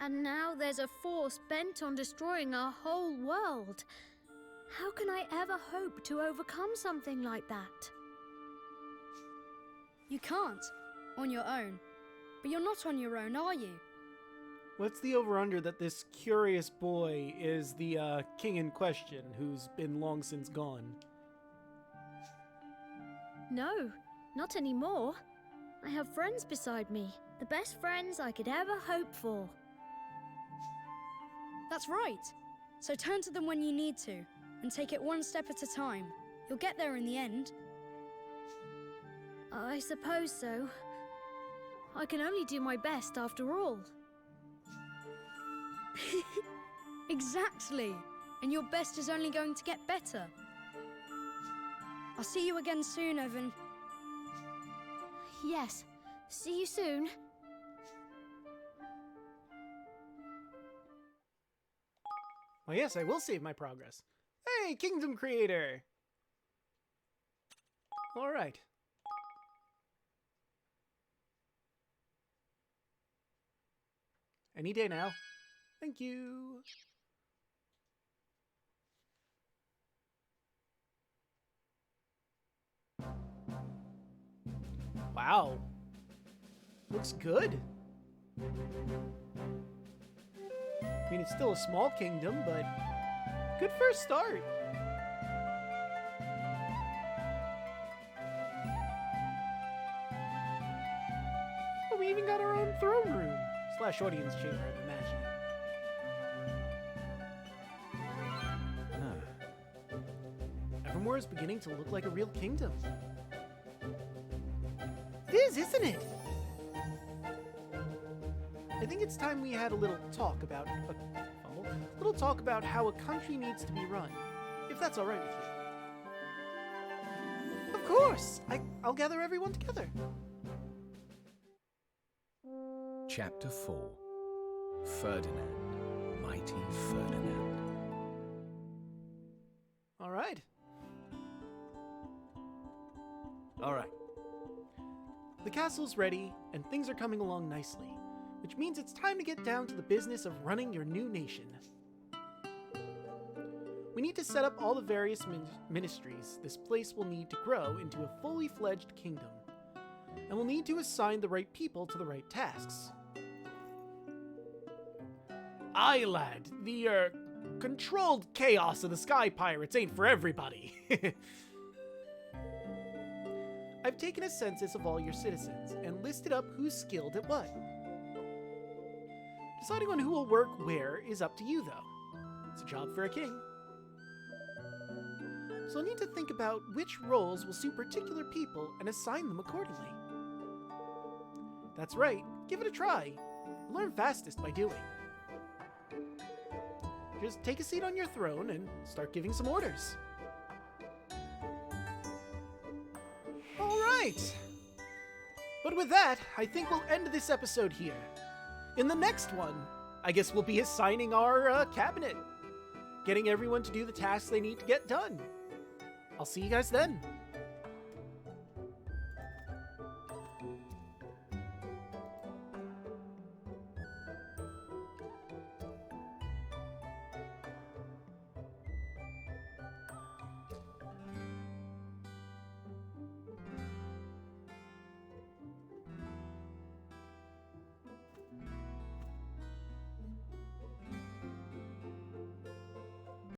And now there's a force bent on destroying our whole world. How can I ever hope to overcome something like that? You can't, on your own. But you're not on your own, are you? What's the over-under that this curious boy is the king in question, who's been long since gone? No, not anymore. I have friends beside me. The best friends I could ever hope for. That's right. So turn to them when you need to, and take it one step at a time. You'll get there in the end. I suppose so. I can only do my best after all. Exactly. And your best is only going to get better. I'll see you again soon, Evan. Yes. See you soon. Well, yes, I will save my progress. Hey, Kingdom Creator! Alright. Any day now. Thank you. Wow. Looks good. I mean, it's still a small kingdom, but good first start. Oh, we even got our own throne room. Slash audience chamber, I'm imagining. Evermore is beginning to look like a real kingdom. It is, isn't it? I think it's time we had a little talk about how a country needs to be run, if that's all right with you. Of course! I'll gather everyone together. Chapter 4. Ferdinand, Mighty Ferdinand. All right. The castle's ready, and things are coming along nicely, which means it's time to get down to the business of running your new nation. We need to set up all the various ministries this place will need to grow into a fully fledged kingdom, and we'll need to assign the right people to the right tasks. Aye, lad, the, controlled chaos of the Sky Pirates ain't for everybody. I've taken a census of all your citizens and listed up who's skilled at what. Deciding on who will work where is up to you, though. It's a job for a king. So I'll need to think about which roles will suit particular people and assign them accordingly. That's right, give it a try. Learn fastest by doing. Just take a seat on your throne and start giving some orders. All right. But with that, I think we'll end this episode here. In the next one, I guess we'll be assigning our cabinet, getting everyone to do the tasks they need to get done. I'll see you guys then.